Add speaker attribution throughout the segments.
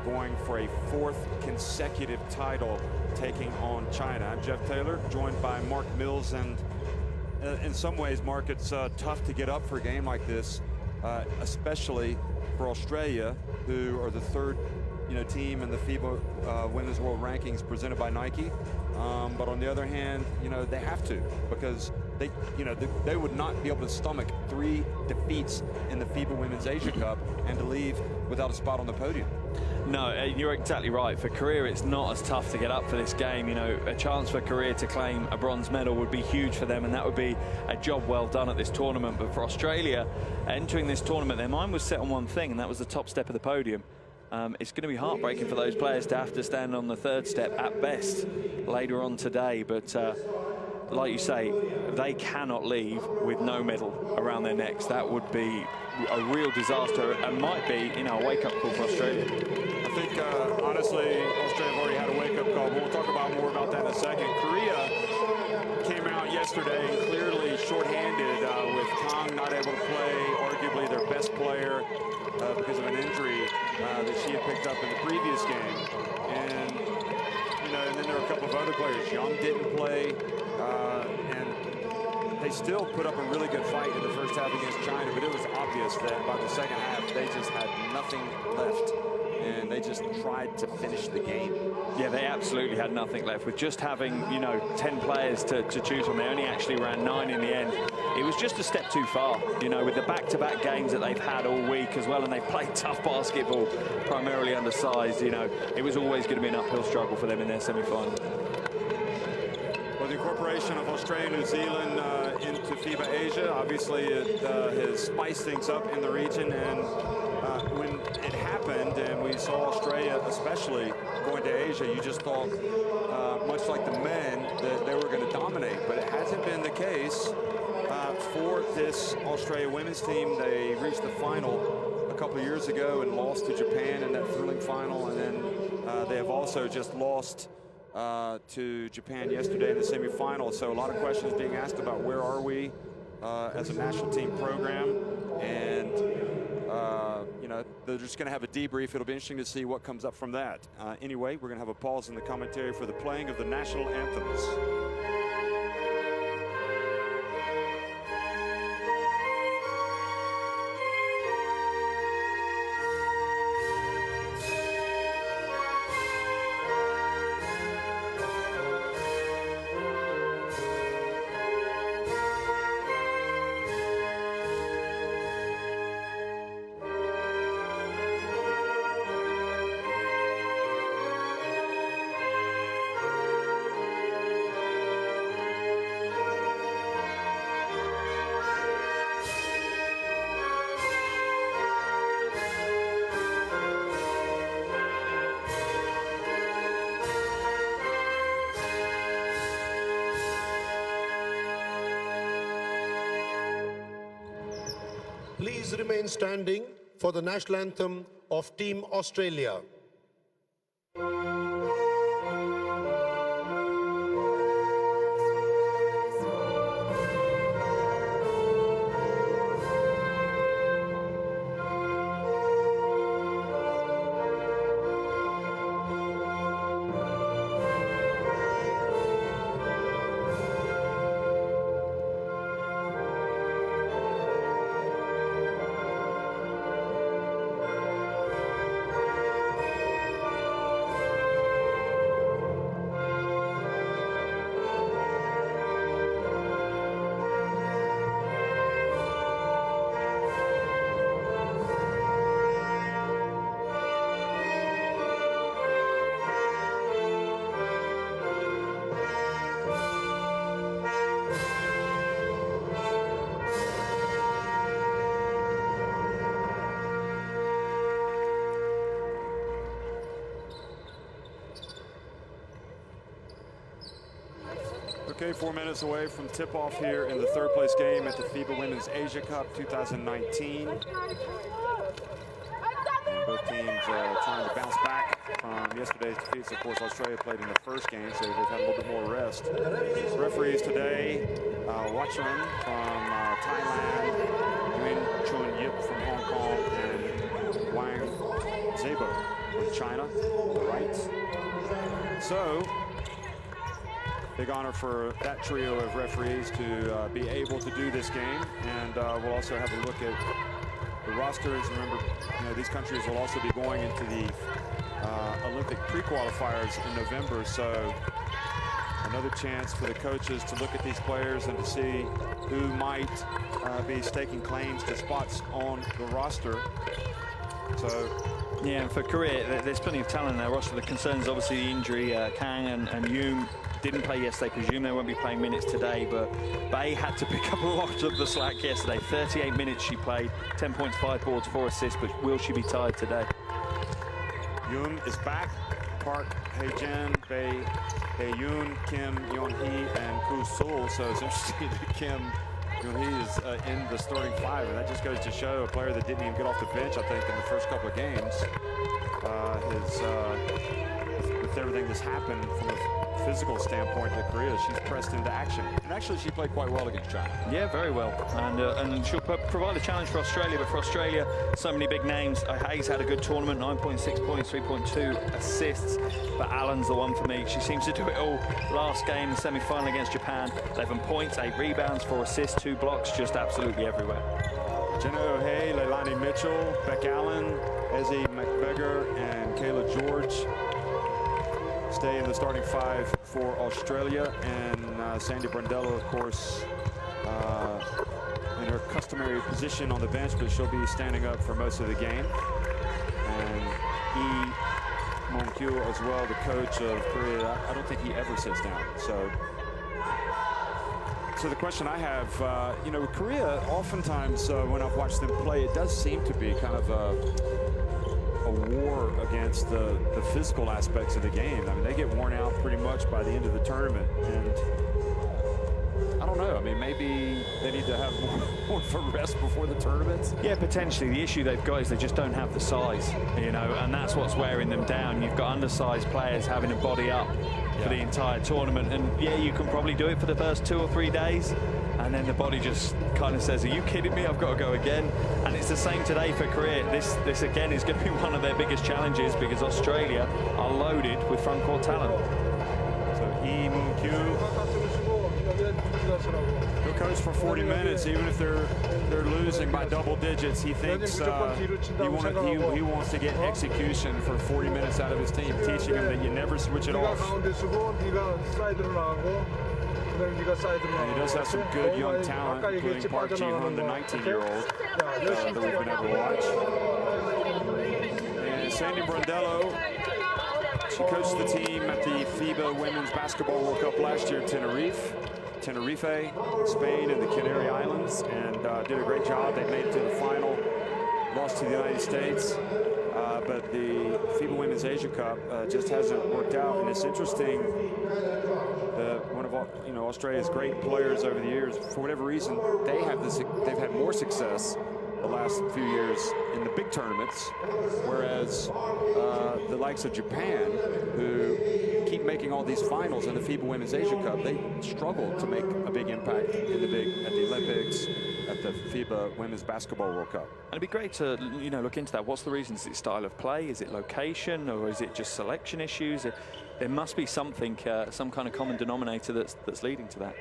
Speaker 1: going for a 4th consecutive title, taking on China. I'm Jeff Taylor, joined by Mark Mills, and in some ways, Mark, it's tough to get up for a game like this, especially for Australia, who are the 3rd team in the Fiba Women's World Rankings presented by Nike. But on the other hand, they have to, because they would not be able to stomach 3 defeats in the Fiba Women's Asia Cup and to leave without a spot on the podium.
Speaker 2: No, you're exactly right. For Korea, it's not as tough to get up for this game. A chance for Korea to claim a bronze medal would be huge for them, and that would be a job well done at this tournament. But for Australia, entering this tournament, their mind was set on one thing, and that was the top step of the podium. It's going to be heartbreaking for those players to have to stand on the 3rd step at best later on today. But like you say, they cannot leave with no medal around their necks. That would be a real disaster and might be, a wake-up call for Australia.
Speaker 1: I think, honestly, Australia have already had a wake-up call, but we'll talk more about that in a second. Korea came out yesterday clearly shorthanded with Kang not able to play, arguably their best player because of an injury that she had picked up in the previous game. And, and then there were a couple of other players. Young didn't play, and they still put up a really good fight in the first half against China, but it was obvious that by the second half, they just had nothing left, and they just tried to finish the game.
Speaker 2: Yeah, they absolutely had nothing left. With just having, 10 players to choose from, they only actually ran 9 in the end. It was just a step too far, with the back-to-back games that they've had all week as well, and they've played tough basketball, primarily undersized. It was always going to be an uphill struggle for them in their semi-final.
Speaker 1: Well, the incorporation of Australia and New Zealand into FIBA Asia, obviously it has spiced things up in the region, and when it happened and we saw Australia especially going to Asia, you just thought, much like the men, that they were going to dominate, but it hasn't been the case for this Australia women's team. They reached the final a couple of years ago and lost to Japan in that thrilling final, and then they have also just lost to Japan yesterday in the semifinal. So a lot of questions being asked about where are we as a national team program, and they're just going to have a debrief. It'll be interesting to see what comes up from that. Anyway, we're going to have a pause in the commentary for the playing of the national anthems.
Speaker 3: Please remain standing for the national anthem of Team Australia. Okay, 4 minutes away from tip-off here in the 3rd place game at the FIBA Women's Asia Cup 2019. And both teams trying to bounce back from yesterday's defeats. Of course, Australia played in the first game, so they've had a little bit more rest. Referees today, Wacharan from Thailand, Nguyen Chun Yip from Hong Kong, and Wang Zebo from China on the right. So, big honor for that trio of referees to be able to do this game. And we'll also have a look at the rosters. Remember, these countries will also be going into the Olympic pre-qualifiers in November. So another chance for the coaches to look at these players and to see who might be staking claims to spots on the roster. So,
Speaker 2: yeah, and for Korea, there's plenty of talent in their roster. The concern is obviously the injury. Kang and Yoon didn't play yesterday. Presume they won't be playing minutes today, but Bae had to pick up a lot of the slack yesterday. 38 minutes she played, 10 points, 5 boards, 4 assists, but will she be tired today?
Speaker 3: Yoon is back. Park Hae-jin, Bae Hae-yoon, Kim Yeon-hee, and Koo Sul. So it's interesting that Kim Yeon-hee is in the starting 5, and that just goes to show a player that didn't even get off the bench, I think, in the first couple of games. With everything that's happened from a physical standpoint to Korea, she's pressed into action. And actually, she played quite well against China.
Speaker 2: Yeah, very well. And she'll provide a challenge for Australia. But for Australia, so many big names. Hayes had a good tournament, 9.6 points, 3.2 assists. But Allen's the one for me. She seems to do it all. Last game, the semi-final against Japan, 11 points, 8 rebounds, 4 assists, 2 blocks, just absolutely everywhere.
Speaker 3: Jenna O'Hae, Leilani Mitchell, Beck Allen, Ezzie McBeggar, and Kayla George stay in the starting 5 for Australia. And Sandy Brondello, of course, in her customary position on the bench, but she'll be standing up for most of the game. And Lee Mong-kyu as well, the coach of Korea, I don't think he ever sits down. So the question I have, with Korea, oftentimes when I've watched them play, it does seem to be kind of a war against the physical aspects of the game. I mean, they get worn out pretty much by the end of the tournament, and I don't know. I mean, maybe they need to have more for rest before the tournament.
Speaker 2: Yeah, potentially. The issue they've got is they just don't have the size, and that's what's wearing them down. You've got undersized players having to body up for the entire tournament, and yeah, you can probably do it for the first 2 or 3 days, and then the body just kind of says, are you kidding me? I've got to go again. And it's the same today for Korea. This again is going to be one of their biggest challenges, because Australia are loaded with front court talent.
Speaker 3: So Lee Moon-kyu, he'll coach for 40 minutes, even if they're losing by double digits. He thinks he wants to get execution for 40 minutes out of his team, teaching him that you never switch it off. And he does have some good young talent, including Park Ji-hoon, the 19-year-old that we've been able to watch. And Sandy Brondello, she coached the team at the FIBA Women's Basketball World Cup last year in Tenerife, Spain, and the Canary Islands, and did a great job. They made it to the final, lost to the United States. But the FIBA Women's Asia Cup just hasn't worked out, and it's interesting. One of Australia's great players over the years, for whatever reason, they've had more success the last few years in the big tournaments, whereas the likes of Japan, who keep making all these finals in the FIBA Women's Asia Cup, they struggle to make a big impact at the Olympics, at the FIBA Women's Basketball World Cup.
Speaker 2: And it'd be great to look into that. What's the reason? Is it style of play? Is it location? Or is it just selection issues? There must be something, some kind of common denominator that's leading to that.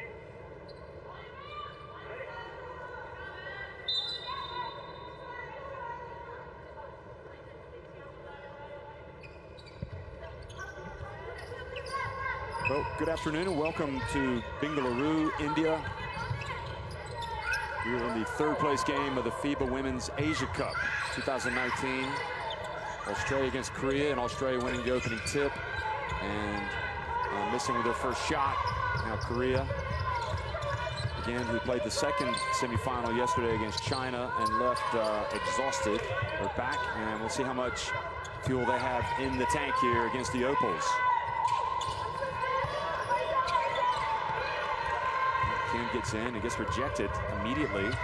Speaker 3: Well, good afternoon and welcome to Bengaluru, India. We are in the 3rd place game of the FIBA Women's Asia Cup 2019. Australia against Korea, and Australia winning the opening tip and missing with their first shot. Now Korea, again, who played the 2nd semifinal yesterday against China and left exhausted. They're back, and we'll see how much fuel they have in the tank here against the Opals. Kim gets in and gets rejected immediately. And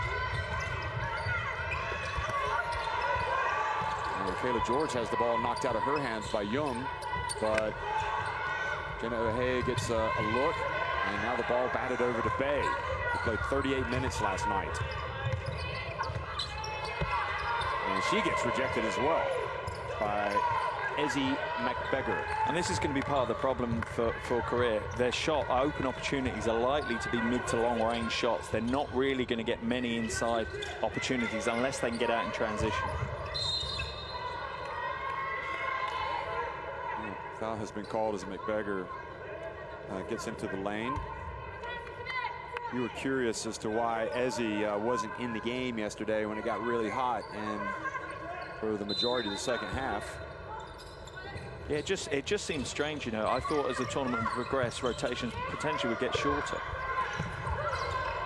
Speaker 3: Kayla George has the ball knocked out of her hands by Young, but Jenna O'Hae gets a look, and now the ball batted over to Bae, who played 38 minutes last night. And she gets rejected as well. by Ezzy McBeggar.
Speaker 2: And this is going to be part of the problem for Korea. Their open opportunities are likely to be mid to long range shots. They're not really going to get many inside opportunities unless they can get out in transition.
Speaker 3: Foul has been called as McBeggar gets into the lane. You were curious as to why Ezzy wasn't in the game yesterday when it got really hot and for the majority of the second half.
Speaker 2: Yeah, it just seems strange, you know. I thought as the tournament would progress, rotations potentially would get shorter.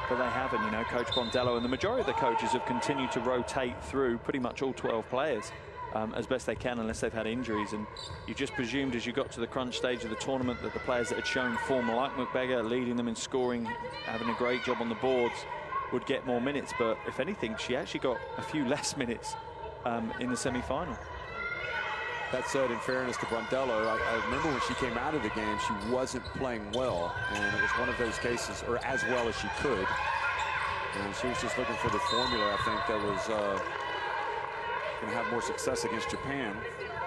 Speaker 2: But they haven't, you know. Coach Brondello and the majority of the coaches have continued to rotate through pretty much all 12 players as best they can, unless they've had injuries. And you just presumed as you got to the crunch stage of the tournament that the players that had shown form, like McBeggar, leading them in scoring, having a great job on the boards, would get more minutes. But if anything, she actually got a few less minutes in the semi-final.
Speaker 3: That said, in fairness to Brondello, I remember when she came out of the game, she wasn't playing well, and it was one of those cases, or as well as she could. And she was just looking for the formula, I think, that was going to have more success against Japan,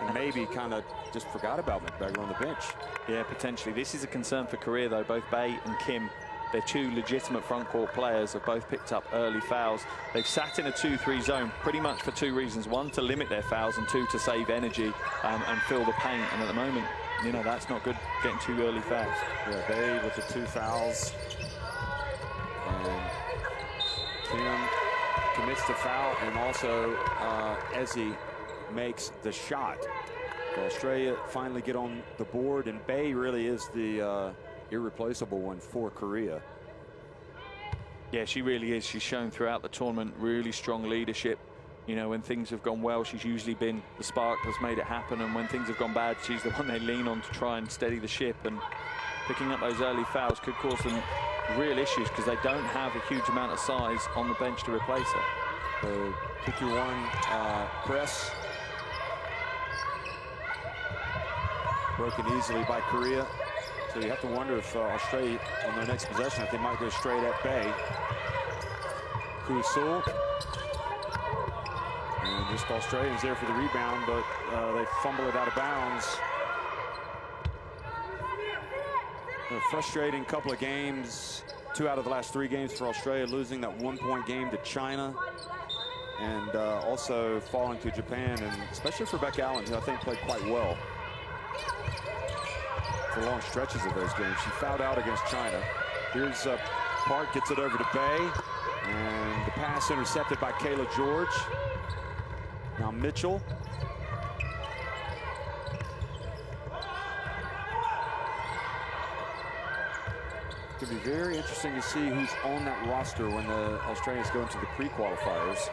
Speaker 3: and maybe kind of just forgot about McBeggar on the bench.
Speaker 2: Yeah, potentially. This is a concern for Korea, though. Both Bae and Kim, they're two legitimate front court players, have both picked up early fouls. They've sat in a 2-3 zone pretty much for two reasons. One, to limit their fouls, and two, to save energy and fill the paint. And at the moment, you know, that's not good, getting two early fouls.
Speaker 3: Yeah, Bae with the 2 fouls. And Kim commits the foul, and also Ezzy makes the shot. So Australia finally get on the board, and Bae really is the irreplaceable one for Korea.
Speaker 2: Yeah, she really is. She's shown throughout the tournament really strong leadership. You know, when things have gone well, she's usually been the spark that's made it happen, and when things have gone bad, she's the one they lean on to try and steady the ship. And picking up those early fouls could cause them real issues because they don't have a huge amount of size on the bench to replace her.
Speaker 3: So 2-1 press. Broken easily by Korea. So you have to wonder if Australia, on their next possession, if they might go straight at Bae. Kusul. And just Australians there for the rebound, but they fumble it out of bounds. A frustrating couple of games. 2 out of the last 3 games for Australia, losing that 1-point game to China. And also falling to Japan, and especially for Beck Allen, who I think played quite well for long stretches of those games. She fouled out against China. Here's Park, gets it over to Bae, and the pass intercepted by Kayla George. Now Mitchell. It's going to be very interesting to see who's on that roster when the Australians go into the pre-qualifiers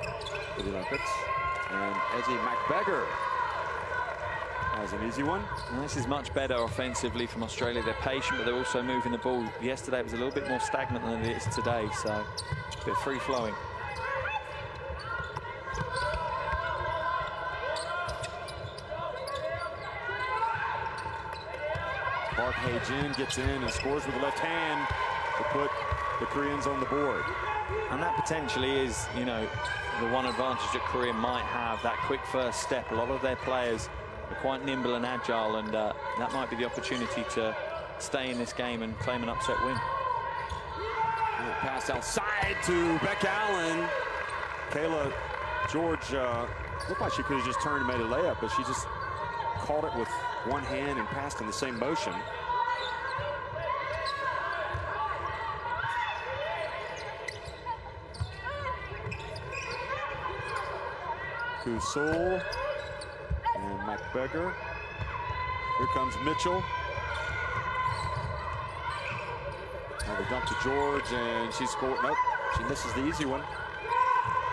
Speaker 3: for the Olympics. And Ezzy McBeggar has an easy one.
Speaker 2: And this is much better offensively from Australia. They're patient, but they're also moving the ball. Yesterday it was a little bit more stagnant than it is today, so a bit free-flowing.
Speaker 3: Park Hae-jin gets in and scores with the left hand to put the Koreans on the board.
Speaker 2: And that potentially is, you know, the one advantage that Korea might have, that quick first step. A lot of their players are quite nimble and agile, and that might be the opportunity to stay in this game and claim an upset win.
Speaker 3: Pass outside to Beck Allen. Kayla George looked like she could have just turned and made a layup, but she just caught it with one hand and passed in the same motion. Kusul and McBeggar. Here comes Mitchell. Now the dump to George, and she scored. Nope, she misses the easy one.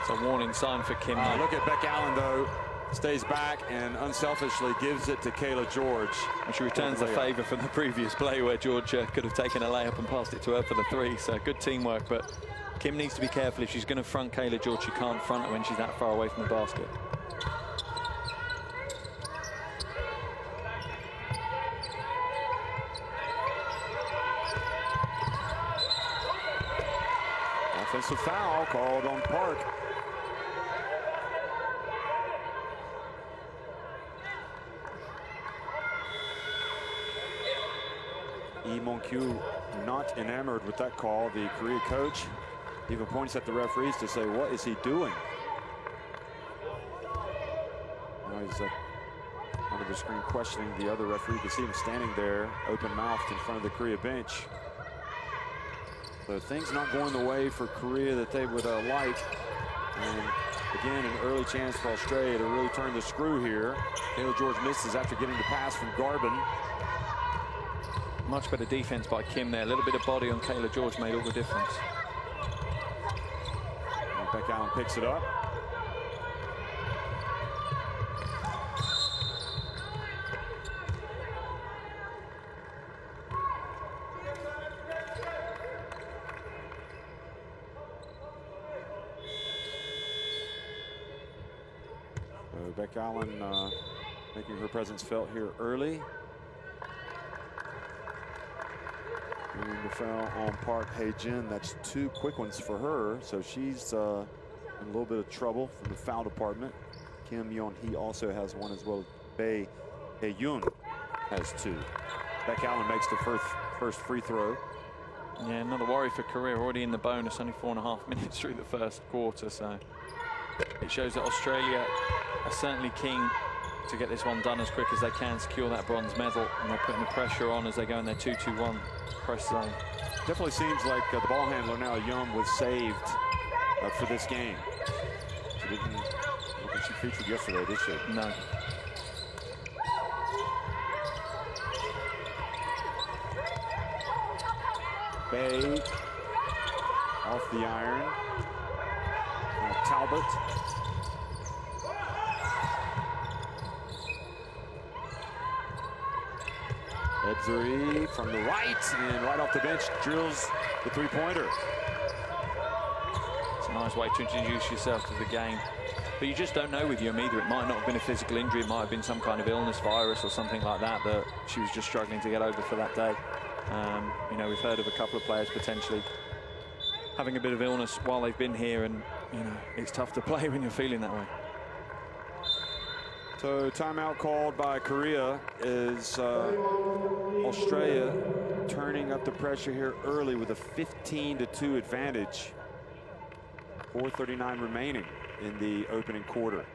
Speaker 2: It's a warning sign for Kim.
Speaker 3: Look at Beck Allen, though. Stays back and unselfishly gives it to Kayla George.
Speaker 2: And she returns the favor from the previous play where George could have taken a layup and passed it to her for the 3. So good teamwork, but Kim needs to be careful. If she's going to front Kayla George, she can't front her when she's that far away from the basket.
Speaker 3: Offensive foul called on Park. Lee Mong-kyu not enamored with that call. The Korea coach even points at the referees to say, what is he doing? Now he's under the screen questioning the other referee. You can see him standing there, open-mouthed in front of the Korea bench. So things not going the way for Korea that they would like. And again, an early chance for Australia to really turn the screw here. Kayla George misses after getting the pass from Garvin.
Speaker 2: Much better defense by Kim there. A little bit of body on Kayla George made all the difference.
Speaker 3: And Beck Allen picks it up. Beck Allen making her presence felt here early. Doing the foul on Park Hae-jin. That's 2 quick ones for her, so she's in a little bit of trouble from the foul department. Kim Yeon-hee also has 1, as well as Bae Hae-yoon has 2. Beck Allen makes the first free throw.
Speaker 2: Yeah, another worry for Korea, already in the bonus, only 4.5 minutes through the first quarter, so it shows that Australia are certainly keen to get this one done as quick as they can, secure that bronze medal, and they're putting the pressure on as they go in their 2-2-1 press zone.
Speaker 3: Definitely seems like the ball handler now, Young, was saved for this game. She didn't, I don't think she featured yesterday, did she?
Speaker 2: No.
Speaker 3: Bae off the iron. Talbot. Ebzeri from the right, and right off the bench drills the 3-pointer.
Speaker 2: It's a nice way to introduce yourself to the game. But you just don't know with Yum either. It might not have been a physical injury. It might have been some kind of illness, virus or something like that that she was just struggling to get over for that day. You know, we've heard of a couple of players potentially having a bit of illness while they've been here, and you know, it's tough to play when you're feeling that way.
Speaker 3: So timeout called by Korea is Australia turning up the pressure here early with a 15-2 advantage. 4:39 remaining in the opening quarter.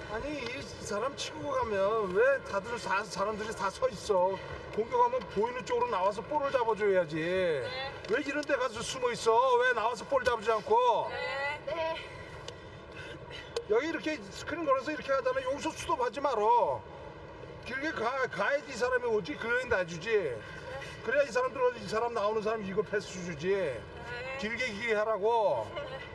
Speaker 4: 아니 이 사람 치고 가면 왜 다들 사람들이 다 서 있어? 공격하면 보이는 쪽으로 나와서 볼을 잡아줘야지. 왜 이런 데 가서 숨어 있어? 왜 나와서 볼 잡지 않고?
Speaker 5: 네.
Speaker 4: 여기 이렇게 스크린 걸어서 이렇게 하잖아. 여기서 수도하지 말어. 길게 가야지 이 사람이 오지. 그래 놔주지. 그래야 이 사람 나오는 사람 이거 패스 주지. 길게 하라고.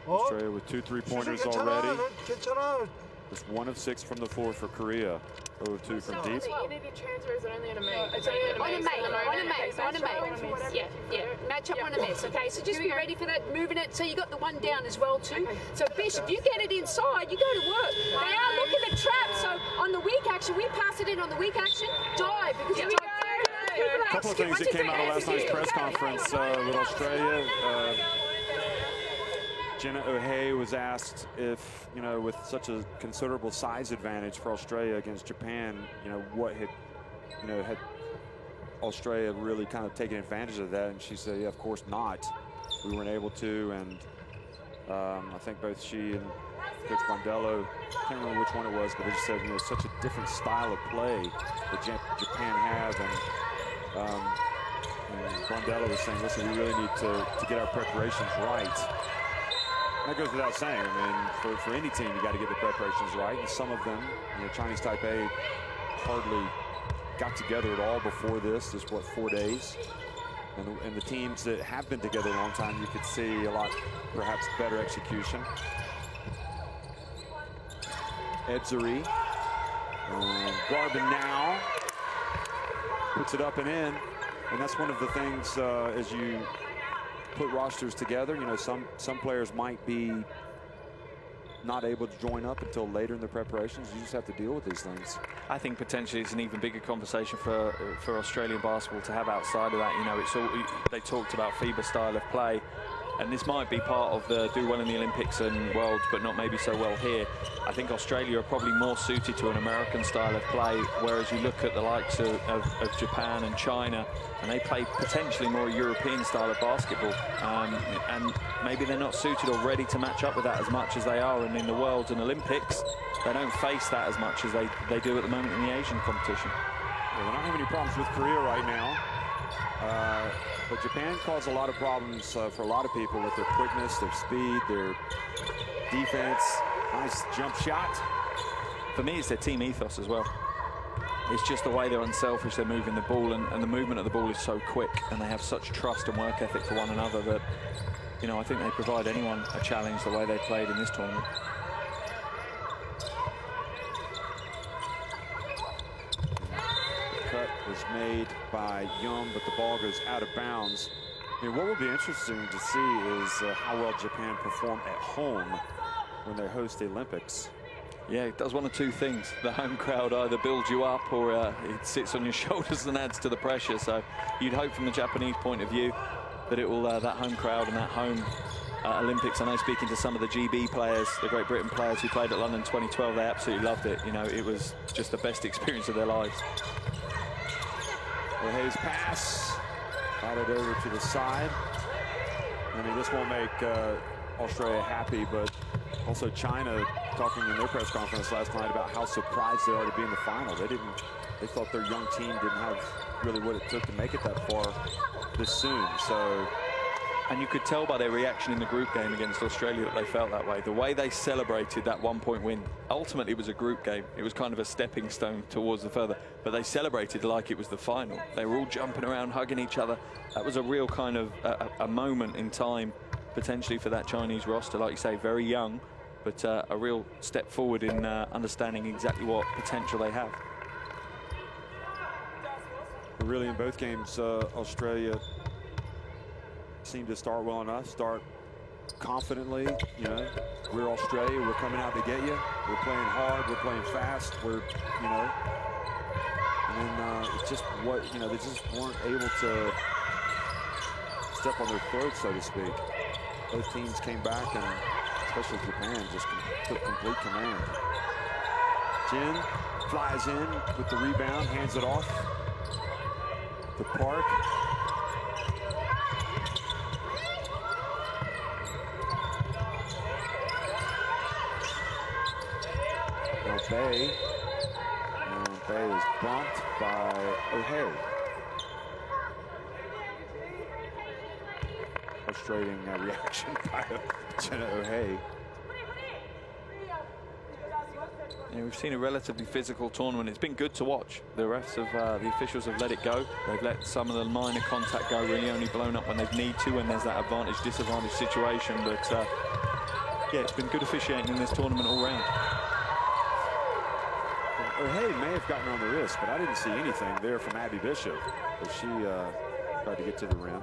Speaker 3: Australia with 2 3-pointers already.
Speaker 4: 괜찮아.
Speaker 3: Just 1 of 6 from the floor for Korea. 0 of 2 from deep.
Speaker 5: Interview transfers are only on a mate.
Speaker 6: It's only on a mate. Yeah. Match up on a mess. Okay, so just be ready for that, moving it. So you got the one down as well too. So Bish, if you get it inside, you go to work. They are looking at traps. So on the weak action, we pass it in on the weak action. Dive because you
Speaker 3: A couple of things that came out of last night's press conference with Australia. Jenna O'Hae was asked if, you know, with such a considerable size advantage for Australia against Japan, you know, what had, you know, had Australia really kind of taken advantage of that? And she said, yeah, of course not. We weren't able to, and I think both she and Coach Bondello, I can't remember which one it was, but they just said, you know, such a different style of play that Japan have, and Bondello was saying, listen, we really need to get our preparations right. That goes without saying. I mean, for any team, you got to get the preparations right. And some of them, you know, Chinese Taipei hardly got together at all before this. Just what, 4 days? And the teams that have been together a long time, you could see a lot, perhaps, better execution. Ebzeri. Garvin now puts it up and in. And that's one of the things as you put rosters together, you know, some players might be not able to join up until later in the preparations. You just have to deal with these things.
Speaker 2: I think potentially it's an even bigger conversation for Australian basketball to have outside of that. You know, it's all, they talked about Fiba style of play. and this might be part of the do well in the Olympics and Worlds, but not maybe so well here. I think Australia are probably more suited to an American style of play, whereas you look at the likes of Japan and China, and they play potentially more European style of basketball, and maybe they're not suited or ready to match up with that as much as they are. And in the Worlds and Olympics, they don't face that as much as they do at the moment in the Asian competition.
Speaker 3: Well, they don't have any problems with Korea right now. But Japan caused a lot of problems for a lot of people with their quickness, their speed, their defense. Nice jump shot.
Speaker 2: For me, it's their team ethos as well. It's just the way they're unselfish, they're moving the ball, and the movement of the ball is so quick, and they have such trust and work ethic for one another that, you know, I think they provide anyone a challenge the way they played in this tournament.
Speaker 3: The cut was made by Young, but the ball goes out of bounds. I mean, what will be interesting to see is how well Japan perform at home when they host the Olympics.
Speaker 2: Yeah, it does one of two things. The home crowd either builds you up or it sits on your shoulders and adds to the pressure. So you'd hope from the Japanese point of view that it will, that home crowd and that home Olympics. I know, speaking to some of the GB players, the Great Britain players who played at London 2012, they absolutely loved it. You know, it was just the best experience of their lives.
Speaker 3: O'Hay's pass, got it over to the side. I mean, this won't make Australia happy, but also China talking in their press conference last night about how surprised they are to be in the final. They thought their young team didn't have really what it took to make it that far this soon. So,
Speaker 2: and you could tell by their reaction in the group game against Australia that they felt that way. The way they celebrated that 1-point win, ultimately it was a group game. It was kind of a stepping stone towards the further, but they celebrated like it was the final. They were all jumping around, hugging each other. That was a real kind of a moment in time, potentially, for that Chinese roster. Like you say, very young, but a real step forward in understanding exactly what potential they have.
Speaker 3: Really, in both games, Australia seemed to start well enough, start confidently. You know, we're Australia, we're coming out to get you. We're playing hard, we're playing fast, we're, you know, and then it's just what, you know, they just weren't able to step on their throats, so to speak. Both teams came back, and especially Japan just took complete command. Jin flies in with the rebound, hands it off to Park. Bay, and Bay is bumped by O'Hay. Frustrating reaction by Jenna O'Hay.
Speaker 2: Yeah, we've seen a relatively physical tournament. It's been good to watch. The refs have, the officials have let it go. They've let some of the minor contact go, really only blown up when they need to, when there's that advantage-disadvantage situation. But yeah, it's been good officiating in this tournament all round.
Speaker 3: O'Hay may have gotten on the wrist, but I didn't see anything there from Abby Bishop as she tried to get to the rim.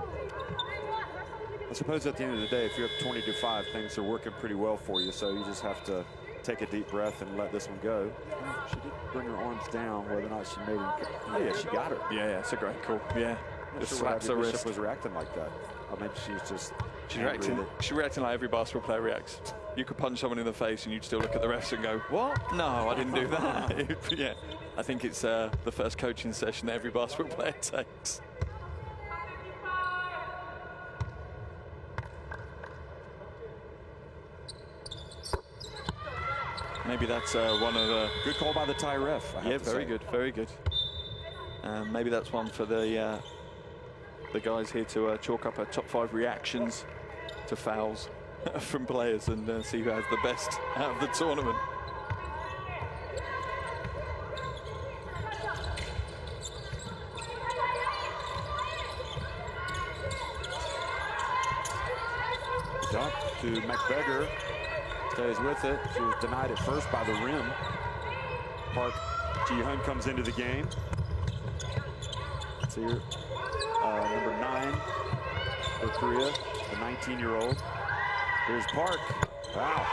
Speaker 3: I suppose at the end of the day, if you're up 20-5, things are working pretty well for you, so you just have to take a deep breath and let this one go. She did bring her arms down, whether or not she made it. Oh yeah, she got her.
Speaker 2: Yeah, it's a great call. Yeah, just
Speaker 3: sure
Speaker 2: slaps her
Speaker 3: Bishop
Speaker 2: wrist.
Speaker 3: was reacting like that. Or maybe she's just
Speaker 2: She's reacting like every basketball player reacts. You could punch someone in the face and you'd still look at the refs and go, what? No, I didn't do that. Yeah, I think it's the first coaching session that every basketball player takes. Maybe that's one of the...
Speaker 3: Good call by the Thai ref.
Speaker 2: Yeah, very good, very good. Maybe that's one for the guys here to chalk up a top 5 reactions to fouls from players and see who has the best out of the tournament.
Speaker 3: Dunk to McBeggar. Stays with it. She was denied at first by the rim. Park Ji-Hun comes into the game. See here, number 9 for Korea, the 19-year-old. Here's Park. Wow.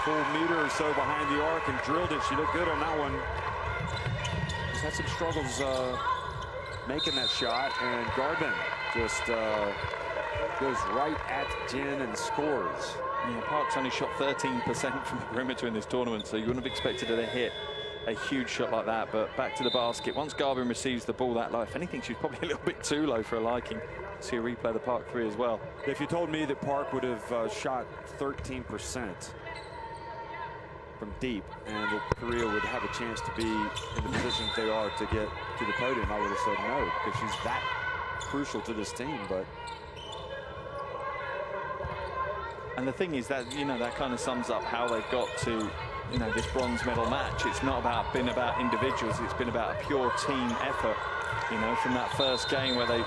Speaker 3: Full meter or so behind the arc and drilled it. She looked good on that one. She's had some struggles making that shot, and Garvin just goes right at Jin and scores.
Speaker 2: Yeah, Park's only shot 13% from the perimeter in this tournament, so you wouldn't have expected her to hit a huge shot like that. But back to the basket. Once Garvin receives the ball that low, if anything, she's probably a little bit too low for her liking. See a replay of the Park three as well.
Speaker 3: If you told me that Park would have shot 13% from deep and that Korea would have a chance to be in the positions they are to get to the podium, I would have said no, because she's that crucial to this team. But
Speaker 2: and the thing is that, you know, that kind of sums up how they've got to, you know, this bronze medal match. It's not been about individuals, it's been about a pure team effort, you know, from that first game where they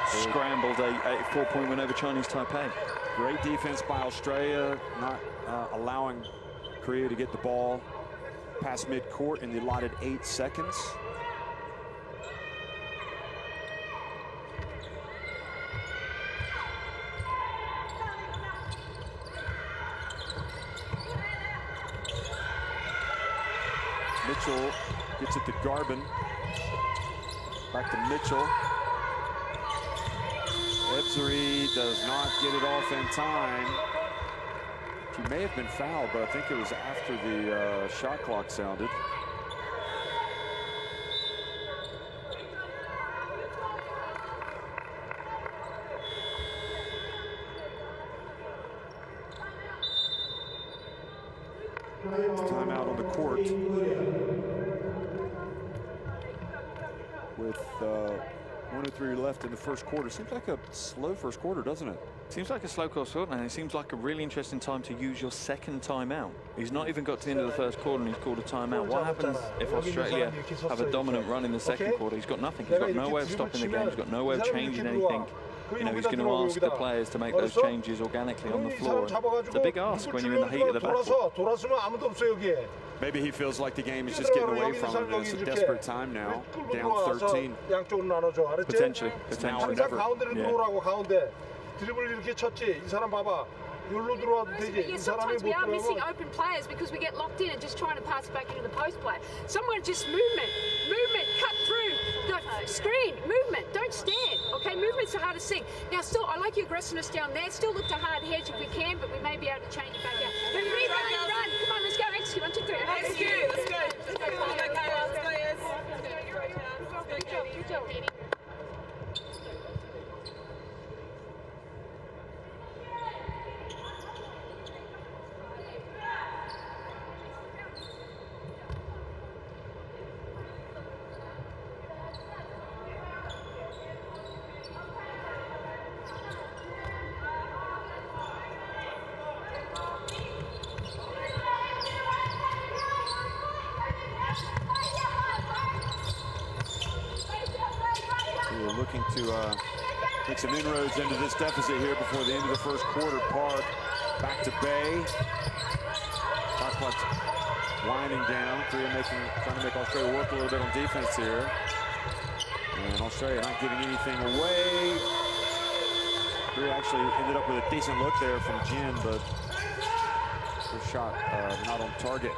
Speaker 2: scrambled a 4-point win over Chinese Taipei.
Speaker 3: Great defense by Australia, not allowing Korea to get the ball past midcourt in the allotted 8 seconds. Mitchell gets it to Garvin. Back to Mitchell. Ebzery does not get it off in time. She may have been fouled, but I think it was after the shot clock sounded. Timeout on the court with 1:03 left in the first quarter. Seems like a slow first quarter, doesn't it?
Speaker 2: Seems like a slow quarter, and it seems like a really interesting time to use your second timeout. He's not even got to the end of the first quarter and he's called a timeout. What happens if Australia have a dominant run in the second quarter? He's got nothing. He's got no way of stopping the game. He's got no way of changing anything. You know, he's going to ask the players to make those changes organically on the floor. It's a big ask when you're in the heat of the battle.
Speaker 3: Maybe he feels like the game is just getting away from him. It's a desperate time now, down 13.
Speaker 2: Potentially.
Speaker 3: Now or never.
Speaker 4: 드리블 이렇게 쳤지. 이 사람 봐봐. 여기로 들어와도 되지. 이 사람이
Speaker 6: Sometimes
Speaker 4: 못
Speaker 6: we are missing
Speaker 4: 들어오면
Speaker 6: open players because we get locked in and just trying to pass it back into the post play. Somewhere just movement, cut through the screen, movement. Don't stand. Okay, movement's the hardest thing. Now, still, I like your aggressiveness down there. Still look to hard hedge if we can, but we may be able to change it back out. But run. Come on, let's go. Execute. 1, 2, 3. Execute. Let's go. Good job, Katie.
Speaker 3: Looking to make some inroads into this deficit here before the end of the first quarter. Park back to Bay. Shot clock's winding down. Korea trying to make Australia work a little bit on defense here. And Australia not giving anything away. Korea actually ended up with a decent look there from Jin, but her shot not on target.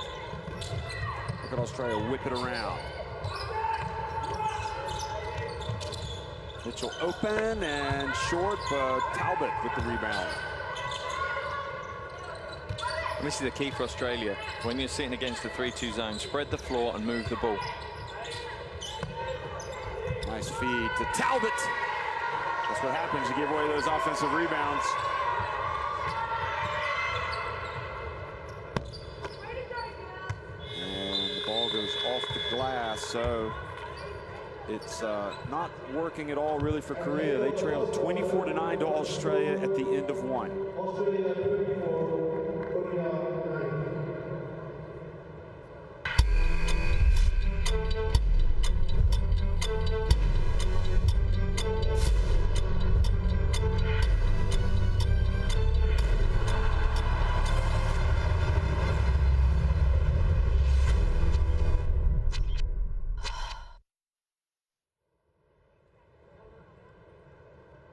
Speaker 3: Look at Australia whip it around. Mitchell open and short, but Talbot with the rebound.
Speaker 2: And this is the key for Australia. When you're sitting against the 3-2 zone, spread the floor and move the ball.
Speaker 3: Nice feed to Talbot. That's what happens. You give away those offensive rebounds. And the ball goes off the glass, so it's not working at all really for Korea. They trailed 24-9 to Australia at the end of one.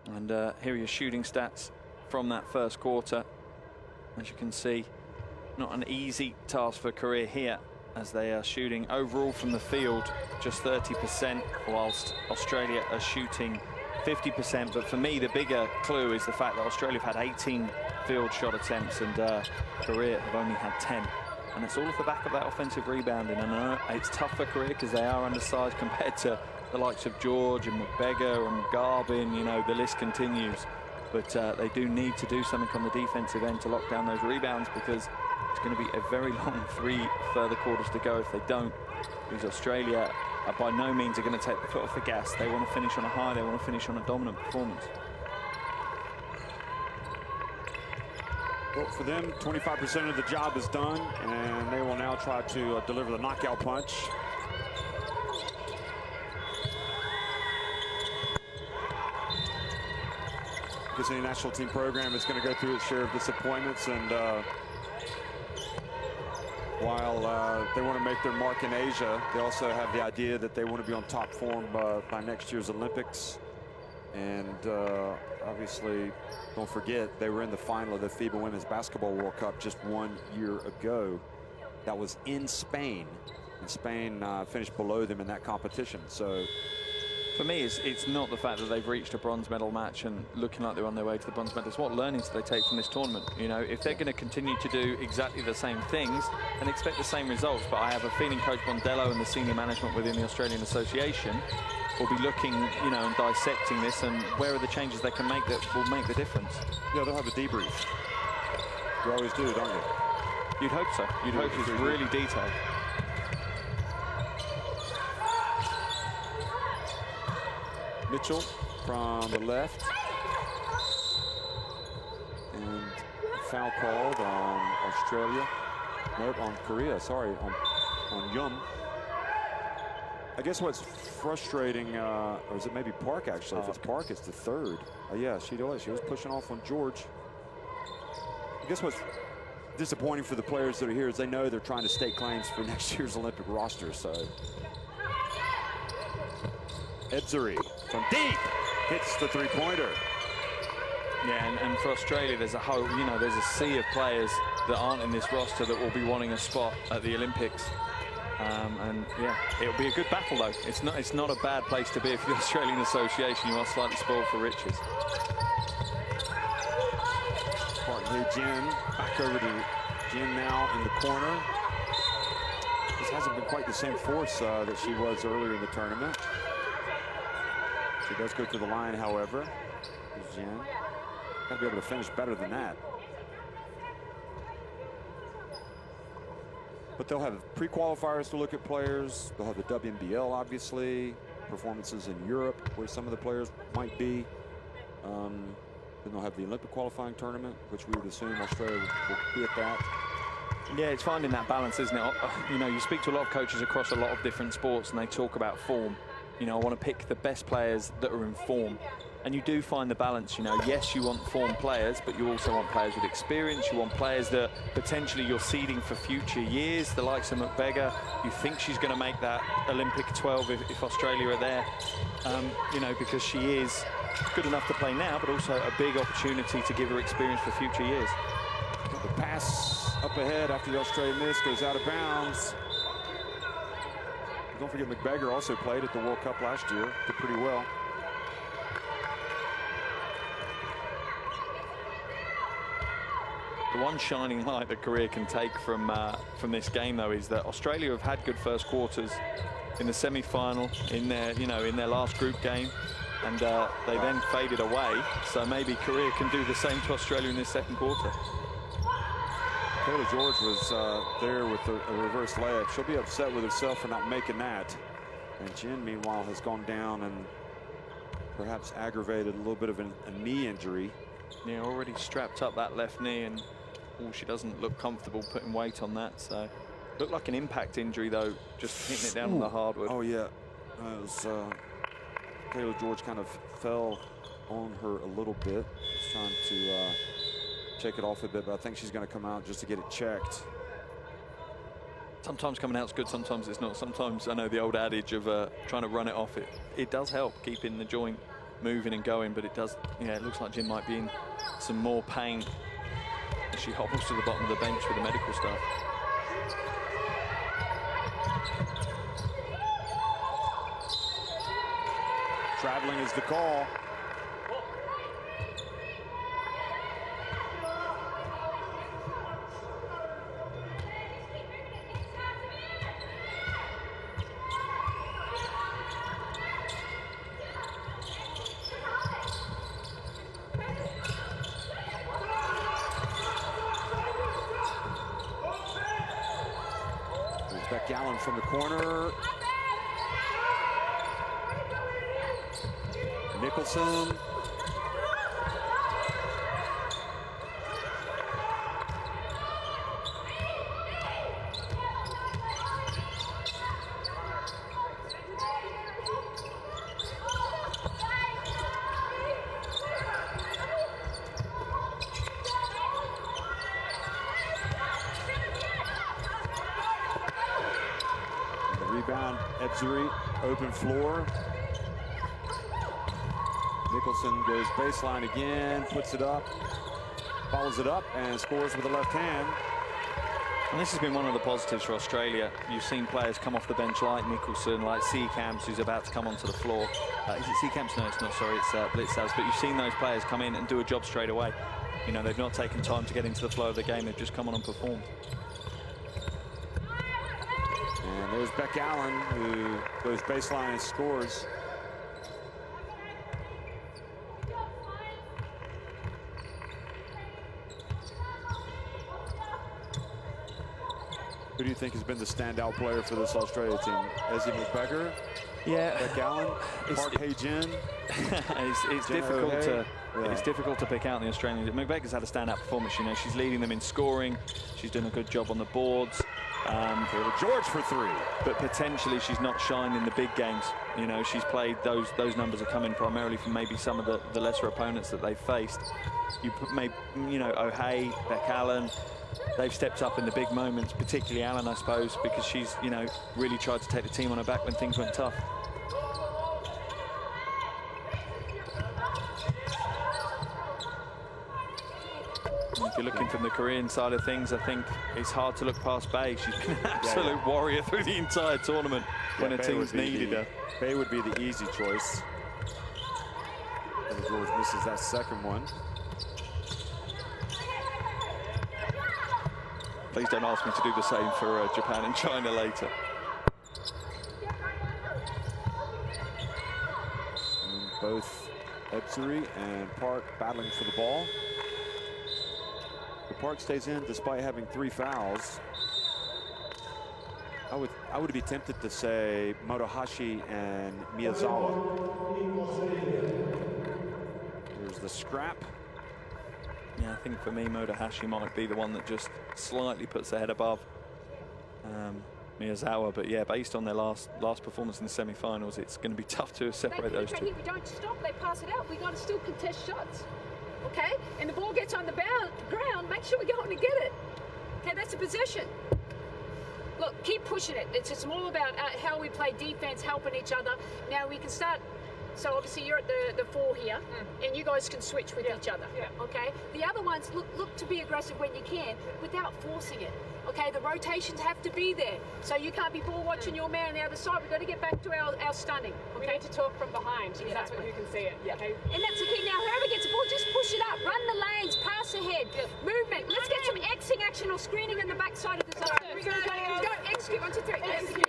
Speaker 2: And here are your shooting stats from that first quarter. As you can see, not an easy task for Korea here, as they are shooting overall from the field just 30%, whilst Australia are shooting 50%, but for me, the bigger clue is the fact that Australia have had 18 field shot attempts and Korea have only had 10. And it's all off the back of that offensive rebounding. And it's tough for Korea because they are undersized compared to the likes of George and McBeggar and Garbin. You know, the list continues. But they do need to do something on the defensive end to lock down those rebounds, because it's going to be a very long 3 further quarters to go if they don't. Because Australia by no means are going to take the foot off the gas. They want to finish on a high. They want to finish on a dominant performance.
Speaker 3: Well, for them, 25% of the job is done, and they will now try to deliver the knockout punch. I guess any national team program is going to go through its share of disappointments, and while they want to make their mark in Asia, they also have the idea that they want to be on top form by next year's Olympics. And obviously, don't forget, they were in the final of the FIBA Women's Basketball World Cup just 1 year ago. That was in Spain, and Spain finished below them in that competition. So
Speaker 2: for me, it's not the fact that they've reached a bronze medal match and looking like they're on their way to the bronze medal. It's what learnings do they take from this tournament? You know, if they're going to continue to do exactly the same things and expect the same results, but I have a feeling Coach Bondello and the senior management within the Australian Association will be looking, you know, and dissecting this, and where are the changes they can make that will make the difference.
Speaker 3: Yeah, they'll have a debrief. You always do, don't you?
Speaker 2: You'd hope so. You'd hope it's really detailed.
Speaker 3: Mitchell from the left. And a foul called on Australia. Nope, on Korea, sorry, on Yum. I guess what's frustrating, or is it maybe Park actually? If it's Park, it's the third. Yeah, she was pushing off on George. I guess what's disappointing for the players that are here is they know they're trying to stake claims for next year's Olympic roster. So Edzuri from deep hits the three-pointer.
Speaker 2: Yeah, and for Australia, there's a whole, you know, there's a sea of players that aren't in this roster that will be wanting a spot at the Olympics. And yeah, it'll be a good battle though. It's not a bad place to be if you're the Australian Association. You are slightly spoiled for riches.
Speaker 3: Park Hee-jin back over to Jin now in the corner. This hasn't been quite the same force that she was earlier in the tournament. She does go to the line, however. Jin got to be able to finish better than that. But they'll have pre-qualifiers to look at players. They'll have the WNBL, obviously, performances in Europe where some of the players might be. Then they'll have the Olympic qualifying tournament, which we would assume Australia would be at that.
Speaker 2: Yeah, it's finding that balance, isn't it? You know, you speak to a lot of coaches across a lot of different sports and they talk about form. You know, I want to pick the best players that are in form. And you do find the balance, you know. Yes, you want form players, but you also want players with experience. You want players that potentially you're seeding for future years. The likes of McBeggar, you think she's going to make that Olympic 12 if Australia are there. You know, because she is good enough to play now, but also a big opportunity to give her experience for future years.
Speaker 3: The pass up ahead after the Australian miss goes out of bounds. Don't forget McBeggar also played at the World Cup last year, did pretty well.
Speaker 2: The one shining light that Korea can take from this game, though, is that Australia have had good first quarters in the semi-final, in their last group game, and they then faded away. So maybe Korea can do the same to Australia in this second quarter.
Speaker 3: Taylor George was there with a reverse layup. She'll be upset with herself for not making that. And Jin, meanwhile, has gone down and perhaps aggravated a little bit of a knee injury.
Speaker 2: Yeah, already strapped up that left knee, and she doesn't look comfortable putting weight on that. So looked like an impact injury, though, just hitting it down on the hardwood.
Speaker 3: Oh, yeah. It was, Taylor George kind of fell on her a little bit. Just trying to check it off a bit, but I think she's going to come out just to get it checked.
Speaker 2: Sometimes coming out's good, sometimes it's not. Sometimes, I know the old adage of trying to run it off, it does help keeping the joint moving and going, but it does, yeah, it looks like Jin might be in some more pain as she hobbles to the bottom of the bench with the medical staff.
Speaker 3: Traveling is the call. Gallen from the corner. Nicholson. Rebound, Ebzery, open floor. Nicholson goes baseline again, puts it up, follows it up, and scores with the left hand.
Speaker 2: And this has been one of the positives for Australia. You've seen players come off the bench like Nicholson, like Seacamps, who's about to come onto the floor. Is it Seacamps? No, it's not, sorry, it's Blitzhouse. But you've seen those players come in and do a job straight away. You know, they've not taken time to get into the flow of the game. They've just come on and performed.
Speaker 3: And there's Beck Allen, who goes baseline and scores. Who do you think has been the standout player for this Australia team? Ezzy McBeggar?
Speaker 2: Yeah.
Speaker 3: Beck Allen? Park Hae-jin?
Speaker 2: it's difficult to it's difficult to pick out the Australians. McBeggar's had a standout performance. You know, she's leading them in scoring. She's doing a good job on the boards.
Speaker 3: Kayla George for three.
Speaker 2: But potentially she's not shined in the big games. You know, she's played those numbers are coming primarily from maybe some of the lesser opponents that they've faced. You put maybe, you know, O'Hay, Beck Allen. They've stepped up in the big moments, particularly Allen, I suppose, because she's, you know, really tried to take the team on her back when things went tough. And if you're looking from the Korean side of things, I think it's hard to look past Bae. She's been an absolute warrior through the entire tournament when her team's needed her.
Speaker 3: Bae would be the easy choice. And George misses that second one.
Speaker 2: Please don't ask me to do the same for Japan and China later.
Speaker 3: And both Ebzery and Park battling for the ball. The Park stays in despite having 3 fouls. I would be tempted to say Motohashi and Miyazawa. There's the scrap.
Speaker 2: Yeah, I think for me, Motohashi might be the one that just slightly puts their head above Miyazawa. But yeah, based on their last performance in the semi-finals, it's going to be tough to separate those two.
Speaker 6: We don't stop, they pass it out. We got to still contest shots, okay? And the ball gets on the ground, make sure we go on and get it. Okay, that's a possession. Look, keep pushing it. It's just all about how we play defense, helping each other. Now we can start. So obviously you're at the 4 here, and you guys can switch with each other, okay? The other ones, look to be aggressive when you can, without forcing it, okay? The rotations have to be there, so you can't be ball watching your man on the other side. We've got to get back to our stunning, okay?
Speaker 5: We need to talk from behind, because that's when you can see it, okay?
Speaker 6: And that's the key. Now, whoever gets the ball, just push it up, run the lanes, pass ahead, movement. Let's get some Xing action or screening in the backside of the zone. Go, execute, 1, 2, 3, execute.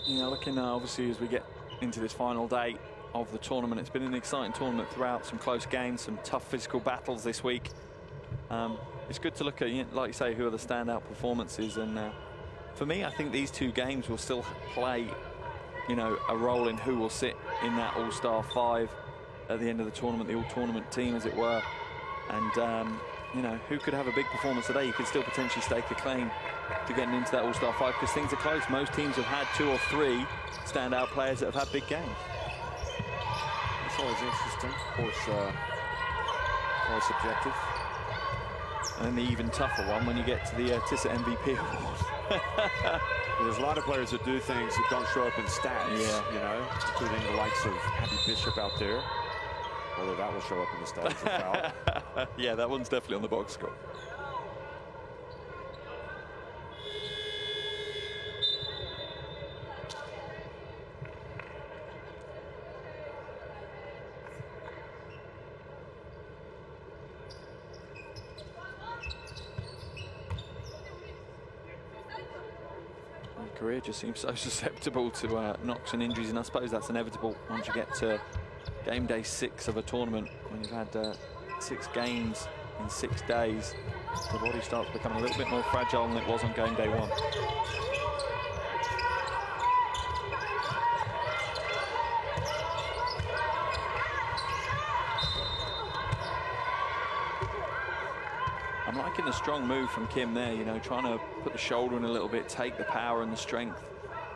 Speaker 2: Yeah, looking obviously as we get into this final day of the tournament, it's been an exciting tournament throughout, some close games, some tough physical battles this week. It's good to look at, like you say, who are the standout performances, and for me, I think these 2 games will still play, you know, a role in who will sit in that All-Star 5 at the end of the tournament, the all-tournament team, as it were. And you know, who could have a big performance today? You could still potentially stake a claim to getting into that All-Star 5, because things are close. Most teams have had 2 or 3 standout players that have had big games.
Speaker 3: It's always interesting, of course, always subjective.
Speaker 2: And then the even tougher one when you get to the Tissa MVP award.
Speaker 3: There's a lot of players that do things that don't show up in stats, you know, including the likes of Abby Bishop out there. Although that will show up in the stats as well.
Speaker 2: Yeah, that one's definitely on the box score. Career just seems so susceptible to knocks and injuries, and I suppose that's inevitable once you get to game day 6 of a tournament. When you've had 6 games in 6 days, the body starts becoming a little bit more fragile than it was on game day 1. I'm liking the strong move from Kim there, you know, trying to put the shoulder in a little bit, take the power and the strength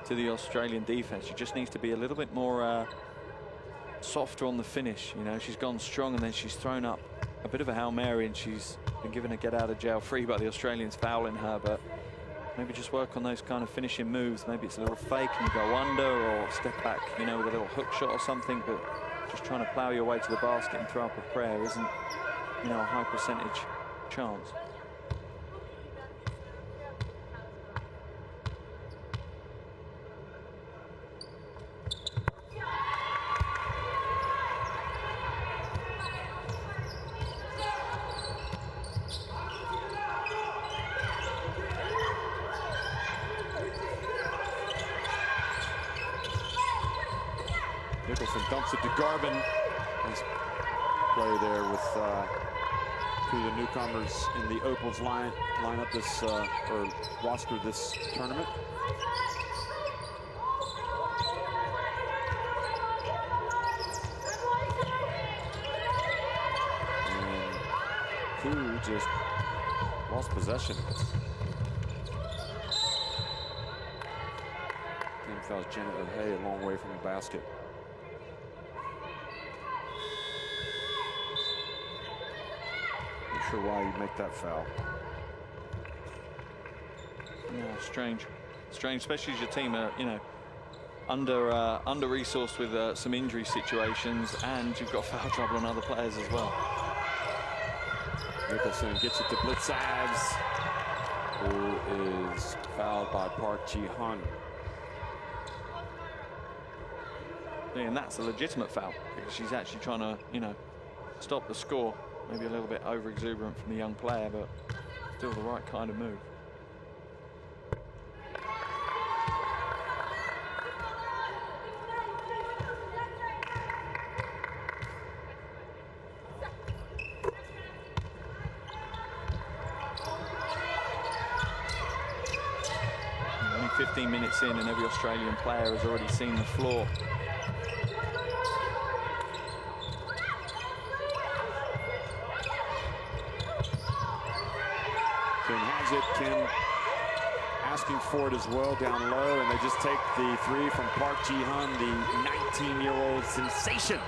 Speaker 2: to the Australian defense. She just needs to be a little bit more softer on the finish. You know, she's gone strong and then she's thrown up a bit of a Hail Mary and she's been given a get out of jail free by the Australians fouling her, but maybe just work on those kind of finishing moves. Maybe it's a little fake and you go under, or step back, you know, with a little hook shot or something, but just trying to plow your way to the basket and throw up a prayer isn't, you know, a high percentage chance.
Speaker 3: Nicholson dumps it to Garvin. Nice play there with two of the newcomers in the Opals line up this or roster this tournament. And Koo just lost possession. Kim fouls Janet O'Hay a long way from the basket. Not sure why you make that foul.
Speaker 2: Yeah, strange, especially as your team are, you know, under-resourced with some injury situations, and you've got foul trouble on other players as well.
Speaker 3: Nicholson gets it to Blitzabs, who is fouled by Park Ji-hun.
Speaker 2: Yeah, and that's a legitimate foul because she's actually trying to, you know, stop the score. Maybe a little bit over-exuberant from the young player, but still the right kind of move. Only 15 minutes in and every Australian player has already seen the floor.
Speaker 3: Kim has it. Kim asking for it as well down low, and they just take the three from Park Ji-hun, the 19-year-old sensation.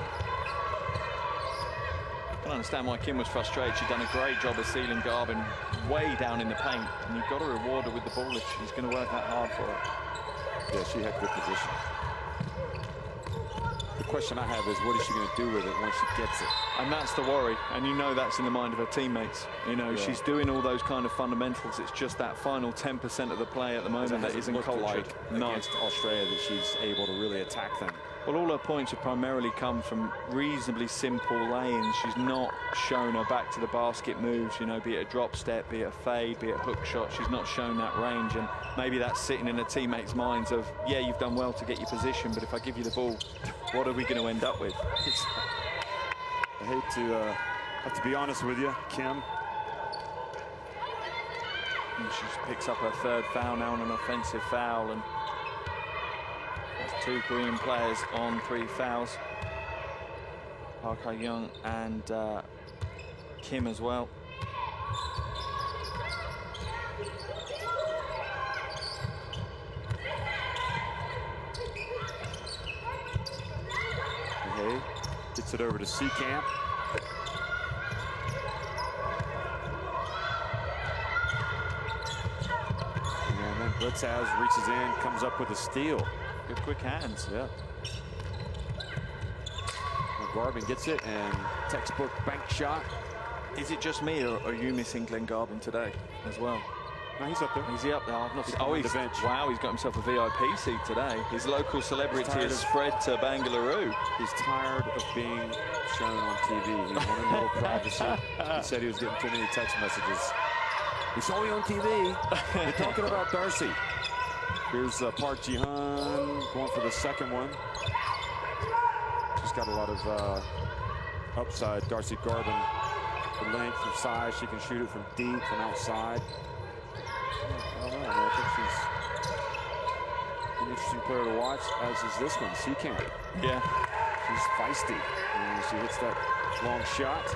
Speaker 2: I can understand why Kim was frustrated. She'd done a great job of sealing Garvin way down in the paint, and you've got to reward her with the ball if she's going to work that hard for it.
Speaker 3: Yeah, she had good position. The question I have is, what is she going to do with it once she gets it?
Speaker 2: And that's the worry, and you know that's in the mind of her teammates. You know, she's doing all those kind of fundamentals. It's just that final 10% of the play at the moment that isn't cultured.
Speaker 3: Like against Australia that she's able to really attack them.
Speaker 2: Well, all her points have primarily come from reasonably simple lanes. She's not shown her back to the basket moves, you know, be it a drop step, be it a fade, be it a hook shot. She's not shown that range, and maybe that's sitting in her teammates' minds of, yeah, you've done well to get your position, but if I give you the ball, what are we going to end up with?
Speaker 3: I hate to have to be honest with you, Kim.
Speaker 2: And she picks up her third foul now on an offensive foul, and that's 2 Korean players on 3 fouls. Park Ha-young and Kim as well.
Speaker 3: Hey, gets it over to Seacamp. And then Blitzaz reaches in, comes up with a steal.
Speaker 2: Good quick hands, yeah.
Speaker 3: Garvin gets it, and textbook bank shot.
Speaker 2: Is it just me, or are you missing Glenn Garvin today as well?
Speaker 3: No, he's up there.
Speaker 2: Is he up there? I've not seen.
Speaker 3: on
Speaker 2: Oh,
Speaker 3: the
Speaker 2: he's
Speaker 3: bench.
Speaker 2: Wow, he's got himself a VIP seat today. His local celebrity has spread to Bangalore.
Speaker 3: He's tired of being shown on TV. He wanted a little privacy. He said he was getting too many text messages. We saw you on TV. You're talking about Darcy. Here's Park Ji-hun going for the second one. She's got a lot of upside. Darcy Garvin, the length and size. She can shoot it from deep, from outside. I don't know. I think she's an interesting player to watch, as is this one, Seacamp.
Speaker 2: Yeah.
Speaker 3: She's feisty. And she hits that long shot.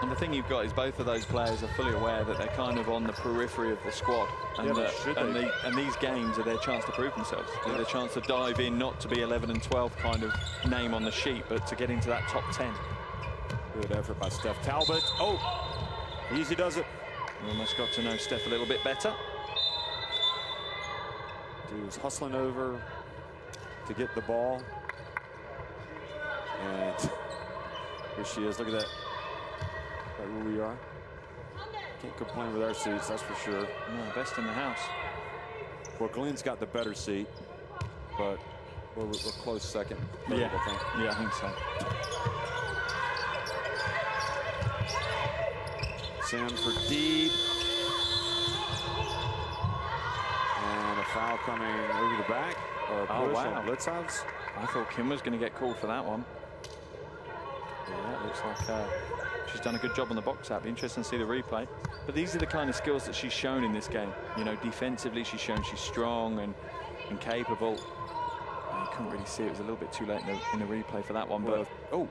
Speaker 2: And the thing you've got is both of those players are fully aware that they're kind of on the periphery of the squad. And, and these games are their chance to prove themselves. They're their chance to dive in, not to be 11 and 12 kind of name on the sheet, but to get into that top 10.
Speaker 3: Good effort by Steph Talbot. Oh, easy does it.
Speaker 2: We almost got to know Steph a little bit better.
Speaker 3: Dude's hustling over to get the ball. And here she is. Look at that. Right where we are. Can't complain with our seats, that's for sure.
Speaker 2: No, best in the house.
Speaker 3: Well, Glenn's got the better seat, but we're close second. Third,
Speaker 2: Yeah,
Speaker 3: I think.
Speaker 2: yeah, I think so.
Speaker 3: Sam for deep. And a foul coming over the back. Or a push on Blitzhouse.
Speaker 2: I thought Kim was going to get called for that one. Yeah, it looks like she's done a good job on the box out. Be interesting to see the replay. But these are the kind of skills that she's shown in this game. You know, defensively, she's shown she's strong and capable. You couldn't really see it. It was a little bit too late in the replay for that one.
Speaker 3: Well,
Speaker 2: but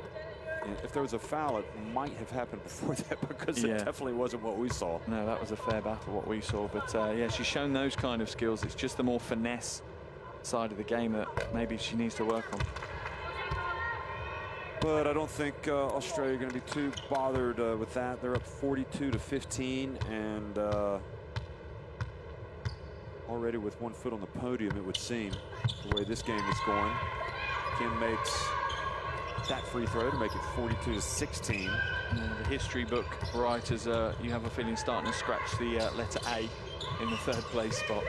Speaker 3: if there was a foul, it might have happened before that, because it definitely wasn't what we saw.
Speaker 2: No, that was a fair battle, what we saw. But yeah, she's shown those kind of skills. It's just the more finesse side of the game that maybe she needs to work on.
Speaker 3: But I don't think Australia are going to be too bothered with that. They're up 42-15, and already with 1 foot on the podium, it would seem, the way this game is going. Kim makes that free throw to make it 42-16.
Speaker 2: The history book writers, you have a feeling, starting to scratch the letter A in the 3rd place spot.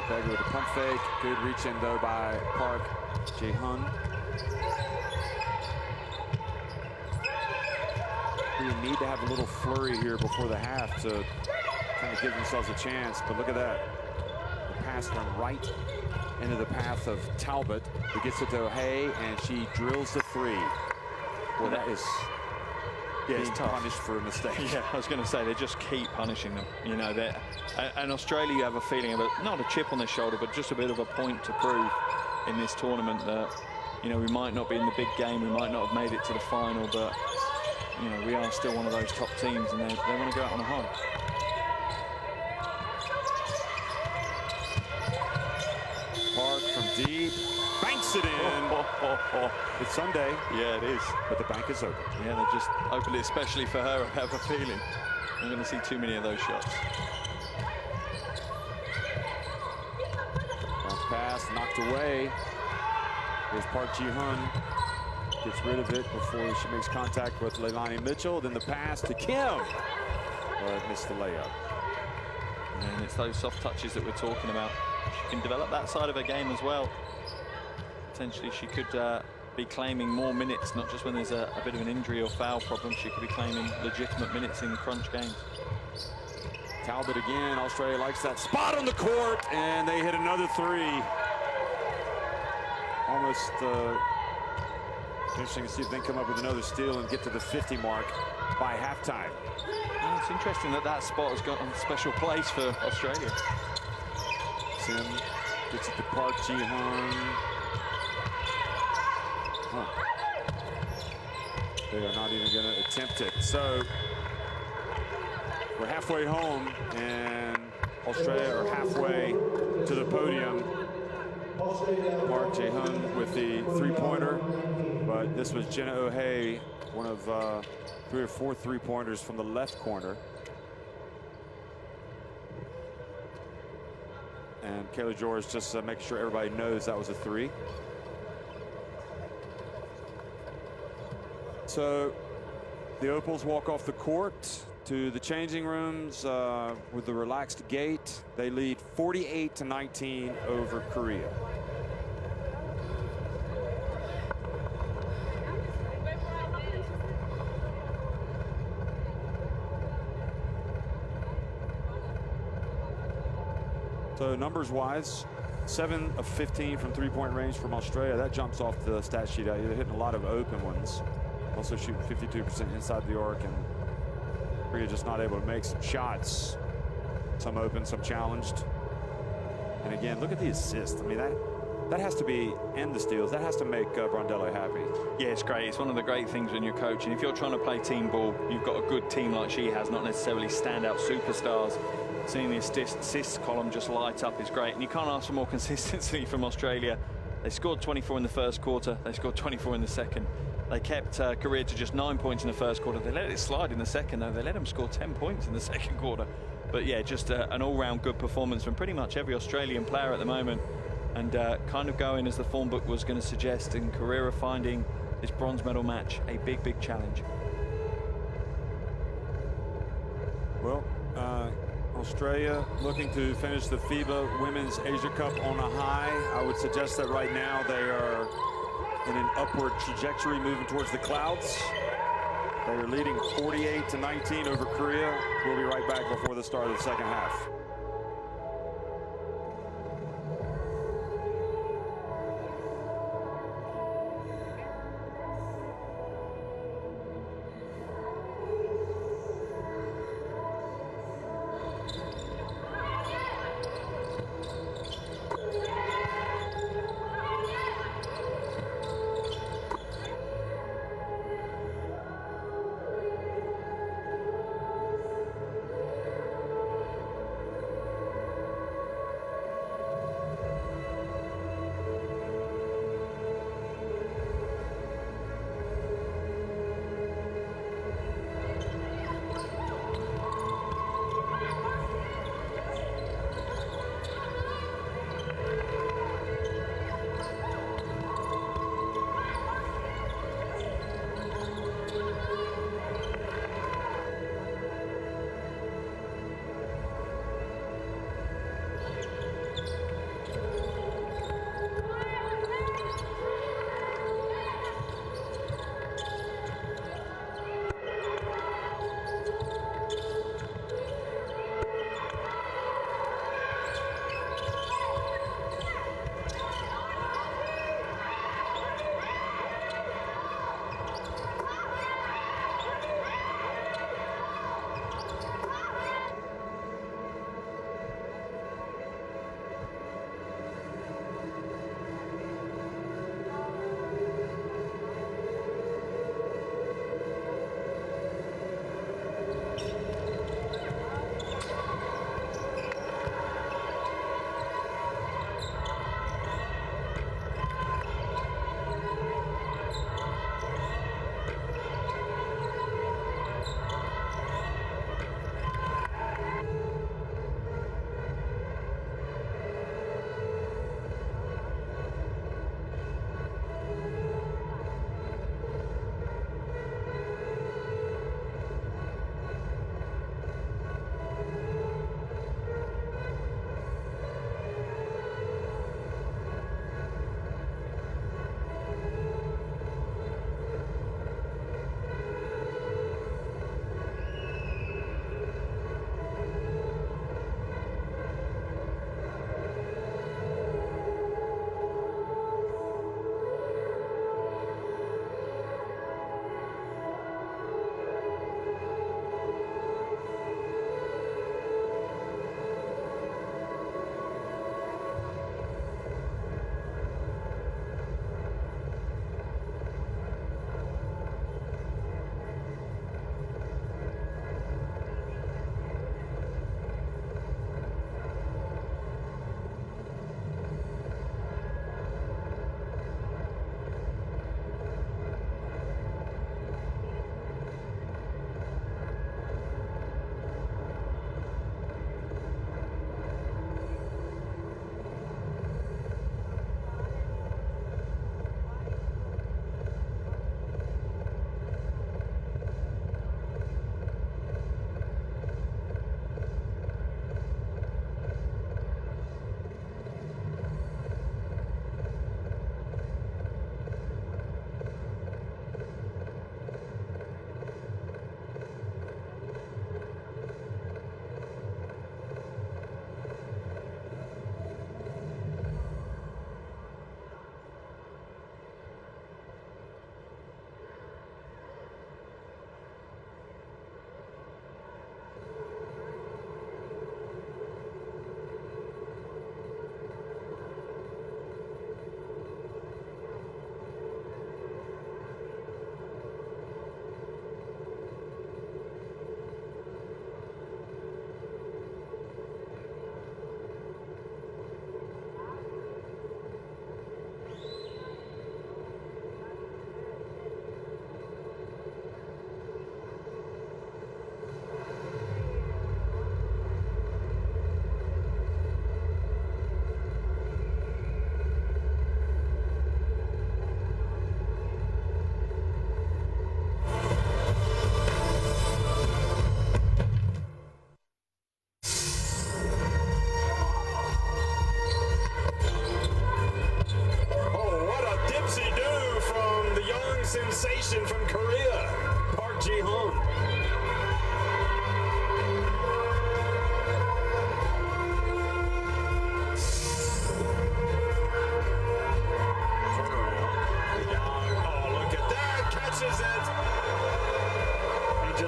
Speaker 3: Beggar with a pump fake. Good reach in, though, by Park Ji-hun. We need to have a little flurry here before the half to kind of give themselves a chance. But look at that. The pass run right into the path of Talbot, who gets it to O'Hay, and she drills the 3. Well, that is being punished for a mistake.
Speaker 2: Yeah, I was going to say, they just keep punishing them. You know, and Australia, you have a feeling of not a chip on their shoulder, but just a bit of a point to prove in this tournament that, you know, we might not be in the big game, we might not have made it to the final, but, you know, we are still one of those top teams, and they want to go out on a high.
Speaker 3: Park from deep, banks it in. It's Sunday.
Speaker 2: Yeah, it is.
Speaker 3: But the bank is open.
Speaker 2: Yeah, they just opened it especially for her, I have a feeling. I'm going to see too many of those shots.
Speaker 3: Bounce pass, knocked away. Here's Park Ji-hun. Gets rid of it before she makes contact with Leilani Mitchell. Then the pass to Kim. But missed the layup.
Speaker 2: And it's those soft touches that we're talking about. She can develop that side of her game as well. Potentially she could be claiming more minutes, not just when there's a bit of an injury or foul problem. She could be claiming legitimate minutes in crunch games.
Speaker 3: Talbot again. Australia likes that spot on the court, and they hit another 3. Almost interesting to see if they can come up with another steal and get to the 50 mark by halftime.
Speaker 2: Yeah, it's interesting that that spot has got a special place for Australia.
Speaker 3: Sim gets it to Park Ji-hun. They are not even going to attempt it. So we're halfway home, and Australia are halfway to the podium. Park Ji-hun with the 3-pointer, but this was Jenna O'Hay, one of 3 or 4 3-pointers from the left corner. And Kayla George just making sure everybody knows that was a 3. So the Opals walk off the court to the changing rooms with the relaxed gait. They lead 48-19 over Korea. So numbers-wise, 7 of 15 from three-point range from Australia. That jumps off the stat sheet out here. They're hitting a lot of open ones. Also shooting 52% inside the arc, and Korea just not able to make some shots. Some open, some challenged. And again, look at the assist. I mean, that has to be, and the steals, that has to make Brondello happy.
Speaker 2: Yeah, it's great. It's one of the great things when you're coaching. If you're trying to play team ball, you've got a good team like she has, not necessarily standout superstars. Seeing the assists column just light up is great. And you can't ask for more consistency from Australia. They scored 24 in the first quarter. They scored 24 in the second. They kept Korea to just 9 points in the first quarter. They let it slide in the second, though. They let them score 10 points in the second quarter. But yeah, just an all-round good performance from pretty much every Australian player at the moment. And kind of going as the form book was going to suggest, and Korea are finding this bronze medal match a big, big challenge.
Speaker 3: Well, Australia looking to finish the FIBA Women's Asia Cup on a high. I would suggest that right now they are in an upward trajectory moving towards the clouds. They are leading 48-19 over Korea. We'll be right back before the start of the second half.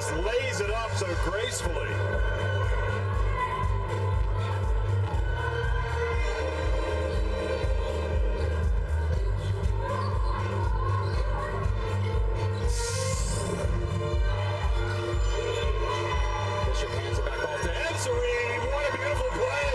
Speaker 7: just lays it up so gracefully.
Speaker 8: Bishop hands it back off to
Speaker 7: Ensary, what a beautiful play.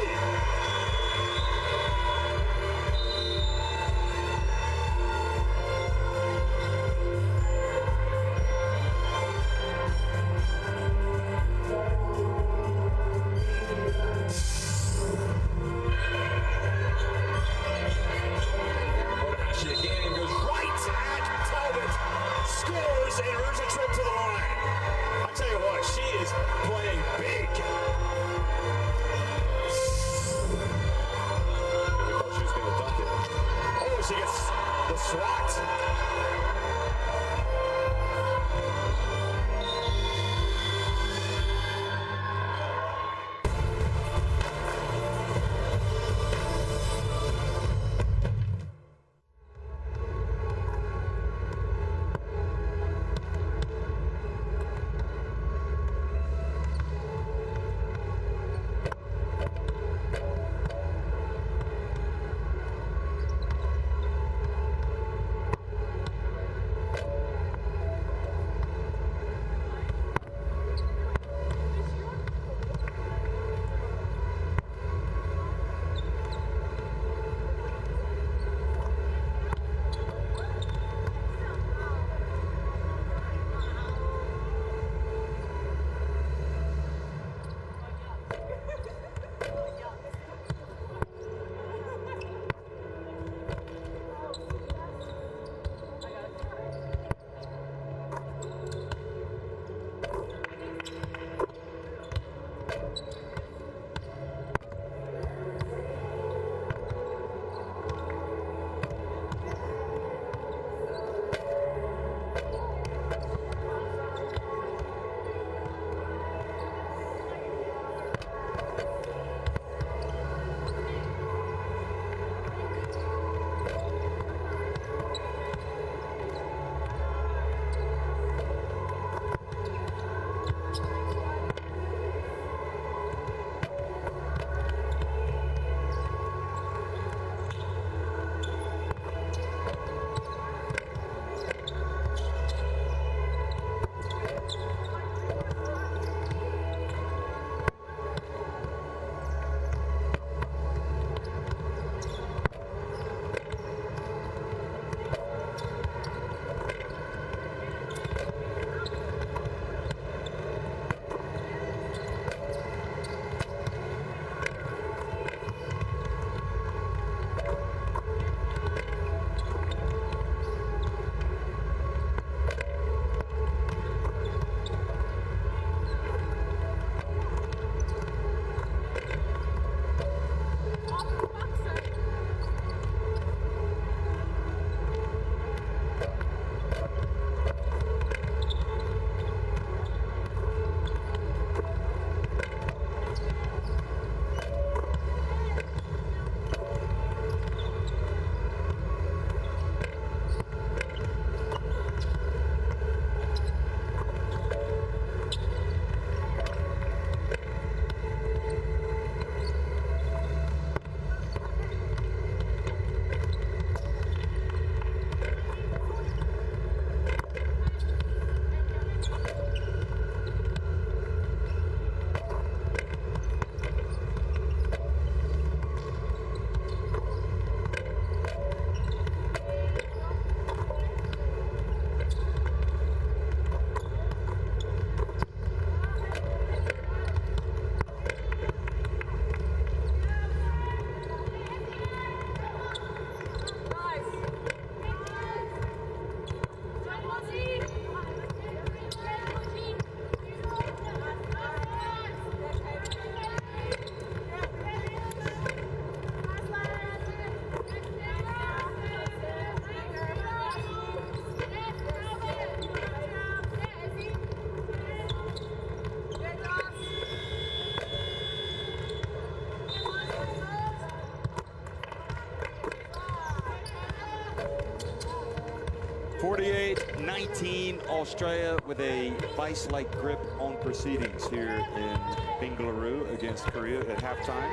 Speaker 1: 2018, Australia with a vice-like grip on proceedings here in Bengaluru against Korea at halftime.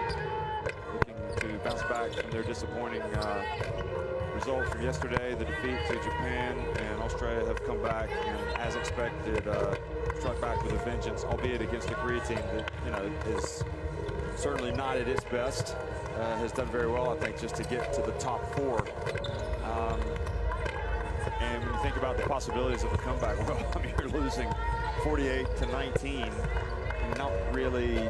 Speaker 1: Looking to bounce back from their disappointing result from yesterday, the defeat to Japan, and Australia have come back and, as expected, struck back with a vengeance, albeit against a Korea team that, you know, is certainly not at its best. Has done very well, I think, just to get to the top 4. And when you think about the possibilities of a comeback, well, I mean, you're losing 48-19 and not really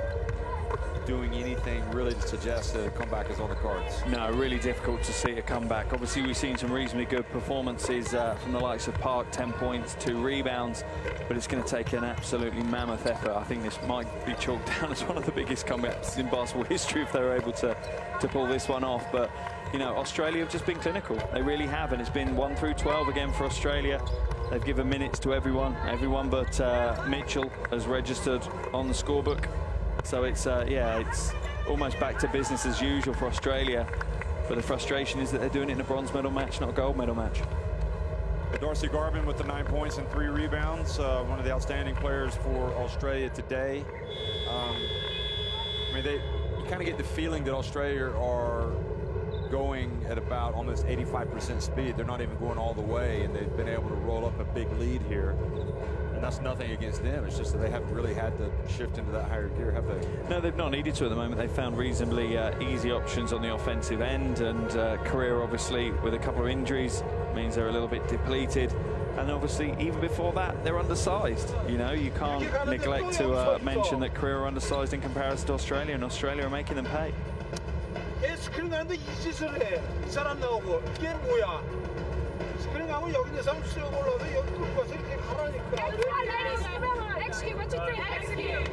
Speaker 1: doing anything really to suggest that a comeback is on the cards.
Speaker 2: No, really difficult to see a comeback. Obviously, we've seen some reasonably good performances from the likes of Park, 10 points, 2 rebounds, but it's going to take an absolutely mammoth effort. I think this might be chalked down as one of the biggest comebacks in basketball history if they were able to pull this one off. But, you know, Australia have just been clinical. They really have, and it's been 1 through 12 again for Australia. They've given minutes to everyone but Mitchell has registered on the scorebook. So it's, yeah, it's almost back to business as usual for Australia. But the frustration is that they're doing it in a bronze medal match, not a gold medal match.
Speaker 1: Darcy Garvin with the 9 points and 3 rebounds, one of the outstanding players for Australia today. I mean, you kind of get the feeling that Australia are going at about almost 85% speed. They're not even going all the way, and they've been able to roll up a big lead here. And that's nothing against them. It's just that they haven't really had to shift into that higher gear, have they?
Speaker 2: No, they've not needed to at the moment. They've found reasonably easy options on the offensive end, and Korea, obviously, with a couple of injuries, means they're a little bit depleted. And obviously, even before that, they're undersized. You know, you can't neglect to mention that Korea are undersized in comparison to Australia, and Australia are making them pay.
Speaker 4: 스크린 가는데 이 짓을 해. 이 사람 나오고 이게 뭐야? 스크린 가고 여기 있는 사람 쑥 올라와서 여기 끌고 가서 이렇게 가라니까.
Speaker 6: Execute, 1, 2, 3, execute.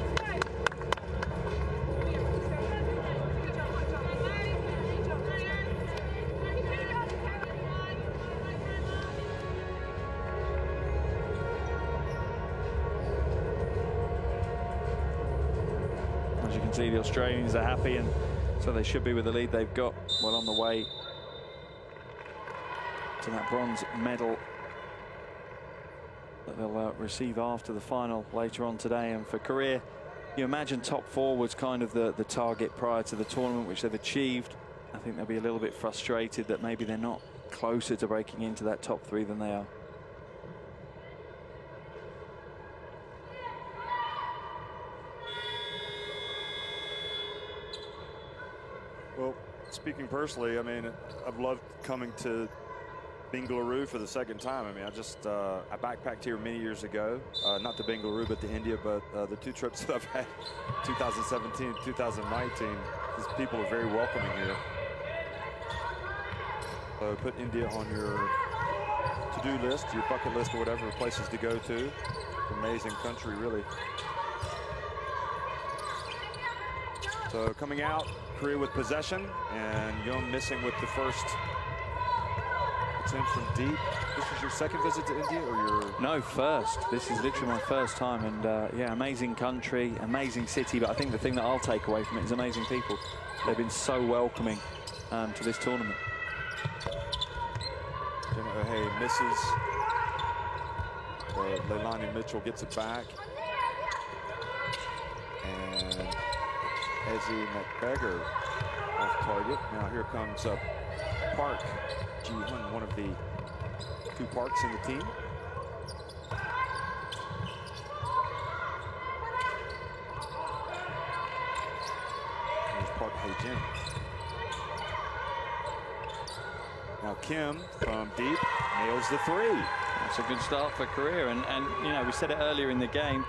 Speaker 2: As you can see, the Australians are happy, and so they should be with the lead they've got, well on the way to that bronze medal that they'll receive after the final later on today. And for Korea, you imagine top 4 was kind of the target prior to the tournament, which they've achieved. I think they'll be a little bit frustrated that maybe they're not closer to breaking into that top 3 than they are.
Speaker 1: Well, speaking personally, I mean, I've loved coming to Bengaluru for the second time. I mean, I backpacked here many years ago, not to Bengaluru, but to India. But the 2 trips that I've had, 2017, 2019, these people are very welcoming here. So put India on your to-do list, your bucket list, or whatever places to go to. Amazing country, really. So coming out, Korea with possession, and Young missing with the first attempt from deep. This is your second visit to India, or your?
Speaker 2: No, first. This is literally my first time, and yeah, amazing country, amazing city. But I think the thing that I'll take away from it is amazing people. They've been so welcoming to this tournament.
Speaker 1: Jenna O'Hay misses. Leilani Mitchell gets it back, and Ezzy McBeggar off target. Now here comes Park Ji-hun, one of the 2 Parks in the team. Here's Park Hae-jin. Now Kim from deep nails the 3.
Speaker 2: That's a good start for Korea, and you know, we said it earlier in the game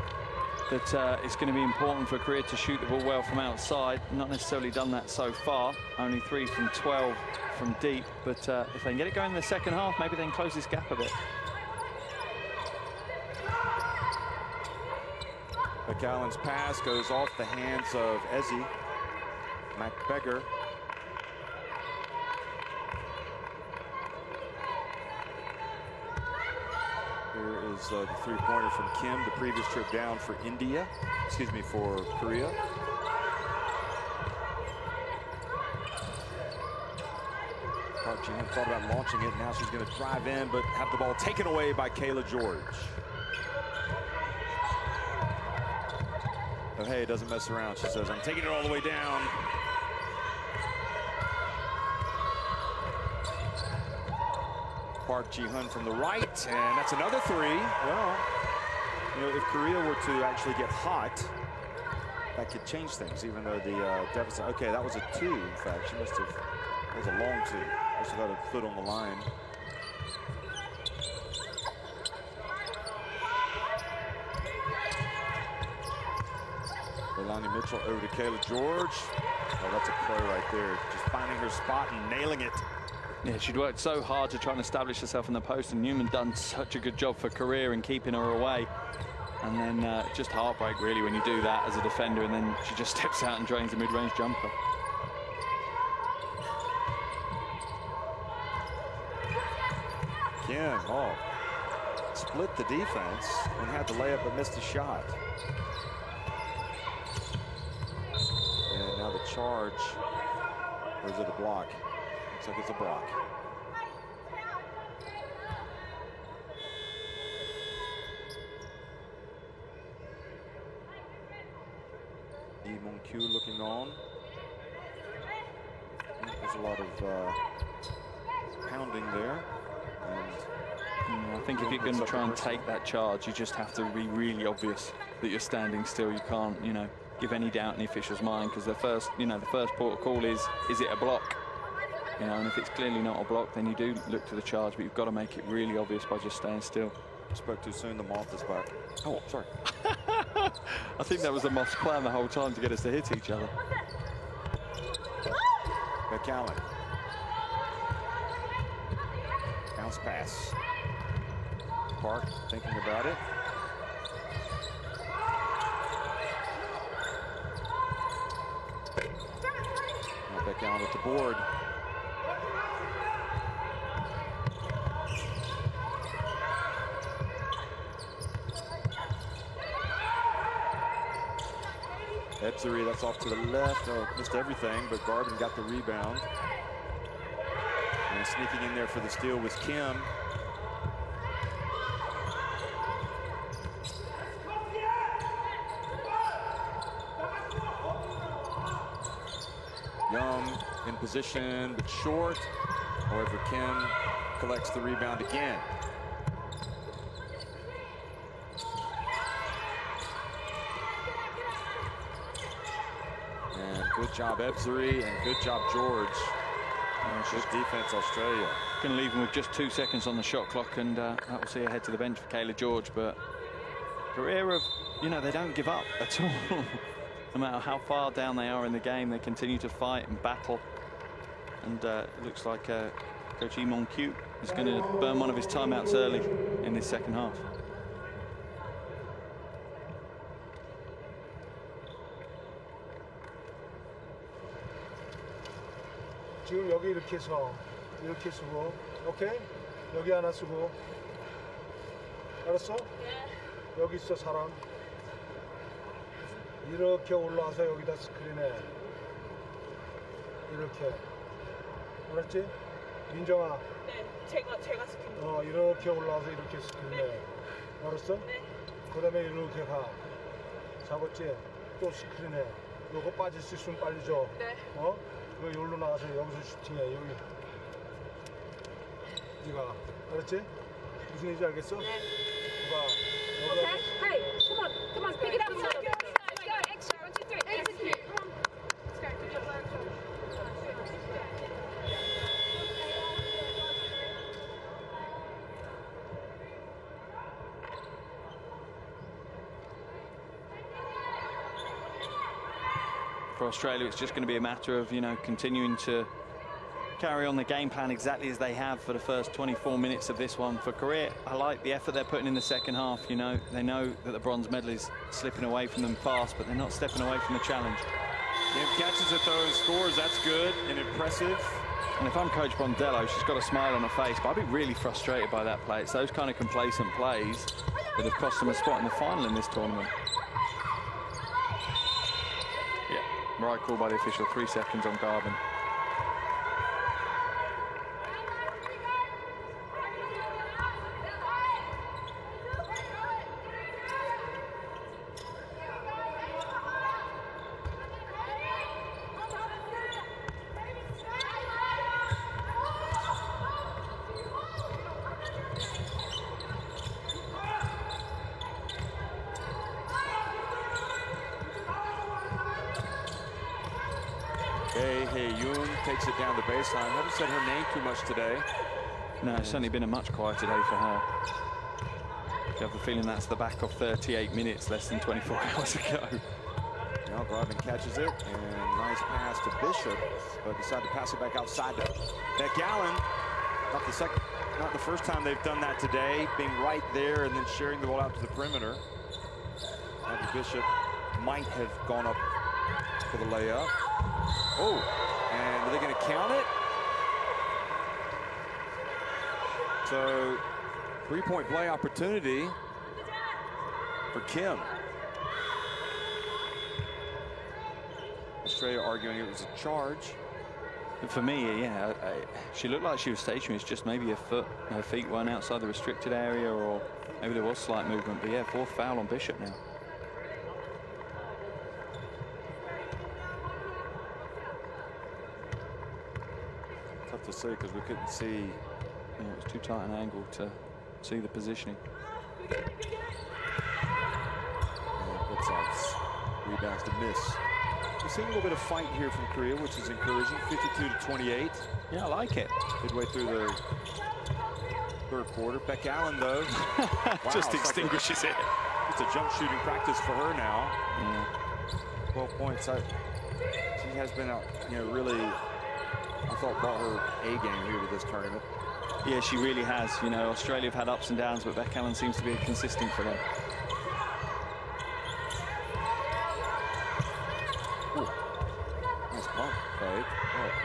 Speaker 2: that it's going to be important for Korea to shoot the ball well from outside. Not necessarily done that so far. Only 3 from 12 from deep. But if they can get it going in the second half, maybe they can close this gap a bit.
Speaker 1: McAllen's pass goes off the hands of Ezzy McBeggar. Here is the 3-pointer from Kim, the previous trip down for India, excuse me, for Korea. Park Ji-hyun thought about launching it. Now she's going to drive in, but have the ball taken away by Kayla George. Oh, hey, doesn't mess around. She says, I'm taking it all the way down. Park Ji-hyun from the right, and that's another three. Well, you know, if Korea were to actually get hot, that could change things, even though the deficit. Okay, that was a 2, in fact. She must have, that was a long 2. Must have had a foot on the line. Leilani Mitchell over to Kayla George. Oh, that's a play right there. Just finding her spot and nailing it.
Speaker 2: Yeah, she'd worked so hard to try and establish herself in the post, and Newman done such a good job for Korea in keeping her away. And then just heartbreak, really, when you do that as a defender, and then she just steps out and drains the mid-range jumper.
Speaker 1: Kim, oh, split the defense and had the layup but missed a shot. And now the charge, or is it a block? Looks like it's a block. Lee Mong-kyu looking on. There's a lot of pounding there. And
Speaker 2: I think if you're going to try and take that charge, you just have to be really obvious that you're standing still. You can't, you know, give any doubt in the official's mind, because the first, you know, the first port of call is it a block? You know, and if it's clearly not a block, then you do look to the charge, but you've got to make it really obvious by just staying still.
Speaker 1: Spoke too soon, the moth is back. Oh, sorry.
Speaker 2: I think that was the moth's plan the whole time, to get us to hit each other.
Speaker 1: McCallum. Bounce pass. Park thinking about it. Now back down with the board. Ebsari, that's off to the left. Oh, missed everything, but Garvin got the rebound. And sneaking in there for the steal was Kim. Young in position, but short. However, Kim collects the rebound again. And good job, Ebsari, and good job, George. Good defense, Australia.
Speaker 2: Going to leave them with just 2 seconds on the shot clock, and that will see her head to the bench for Kayla George. But Korea, you know, they don't give up at all. No matter how far down they are in the game, they continue to fight and battle. And it looks like Coach Lee Mong-kyu is going to burn one of his timeouts early in this second half.
Speaker 4: 지금 여기 이렇게 서 이렇게 쓰고, 오케이? 여기 하나 쓰고, 알았어? 여기 있어 사람. 이렇게 올라와서 여기다 스크린해. 이렇게. 알았지? 민정아.
Speaker 5: 네, 제가 스킨.
Speaker 4: 이렇게 올라와서 이렇게 스크린해. 알았어?
Speaker 5: 네.
Speaker 4: 그 다음에 이렇게 가. 잡았지? 또 스크린해. 요거 빠질 수 있으면 빨리 줘.
Speaker 5: 네.
Speaker 4: 그거 여기로 나가서 여기서 슈팅해. 여기. 이거. 알았지? 무슨 얘기인지 알겠어? 네. 이거.
Speaker 6: Okay, hey, come on, pick it up a little bit. Let's go, extra, 1, 2, 3, execute. Come on.
Speaker 5: Let's go. Good job.
Speaker 2: For Australia, it's just going to be a matter of, you know, continuing to carry on the game plan exactly as they have for the first 24 minutes of this one. For Korea, I like the effort they're putting in the second half. You know, they know that the bronze medal is slipping away from them fast, but they're not stepping away from the challenge.
Speaker 1: Kim catches it though and scores. That's good and impressive.
Speaker 2: And if I'm Coach Brondello, she's got a smile on her face, but I'd be really frustrated by that play. It's those kind of complacent plays that have cost them a spot in the final in this tournament. Yeah, right call by the official. 3 seconds on Garvin.
Speaker 3: Yoon takes it down the baseline. Haven't said her name too much today.
Speaker 2: No, it's certainly been a much quieter day for her. You have the feeling that's the back of 38 minutes, less than 24 hours ago.
Speaker 3: Now Garvin catches it, and nice pass to Bishop, but decided to pass it back outside to Beck Allen. Not the first time they've done that today, being right there and then sharing the ball out to the perimeter. Abby Bishop might have gone up for the layup. Oh, and are they going to count it? So, three-point play opportunity for Kim. Australia arguing it was a charge.
Speaker 2: For me, yeah, she looked like she was stationary. It's just maybe her feet weren't outside the restricted area, or maybe there was slight movement. But yeah, fourth foul on Bishop now.
Speaker 3: Tough to see because we couldn't see.
Speaker 2: Yeah, it was too tight an angle to see the positioning.
Speaker 3: Rebounds to miss. We're seeing a little bit of fight here from Korea, which is encouraging. 52-28.
Speaker 2: Yeah, I like it.
Speaker 3: Midway through the third quarter. Beck Allen, though,
Speaker 2: just extinguishes it.
Speaker 3: It's a jump shooting practice for her now.
Speaker 2: Yeah.
Speaker 3: 12 points. She has been out, really, I thought, brought her A game here to this tournament.
Speaker 2: Yeah, she really has. Australia have had ups and downs, but Beck Allen seems to be consistent for them.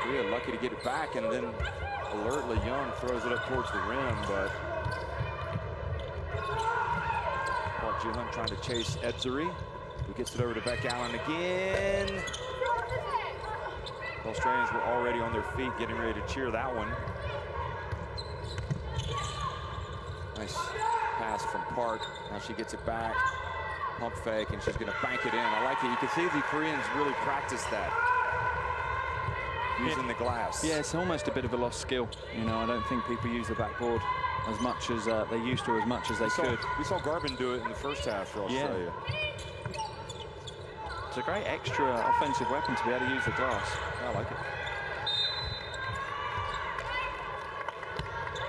Speaker 3: Korea lucky to get it back, and then alertly Young throws it up towards the rim, but Park Ji-hun trying to chase Edzuri, who gets it over to Beck Allen again. The Australians were already on their feet getting ready to cheer that one. Nice pass from Park. Now she gets it back. Pump fake, and she's going to bank it in. I like it. You can see the Koreans really practice that. Using the glass.
Speaker 2: Yeah, it's almost a bit of a lost skill. I don't think people use the backboard as much as they used to, as much as they could.
Speaker 3: We saw Garvin do it in the first half for Australia.
Speaker 2: Yeah. It's a great extra offensive weapon to be able to use the glass.
Speaker 3: I like it.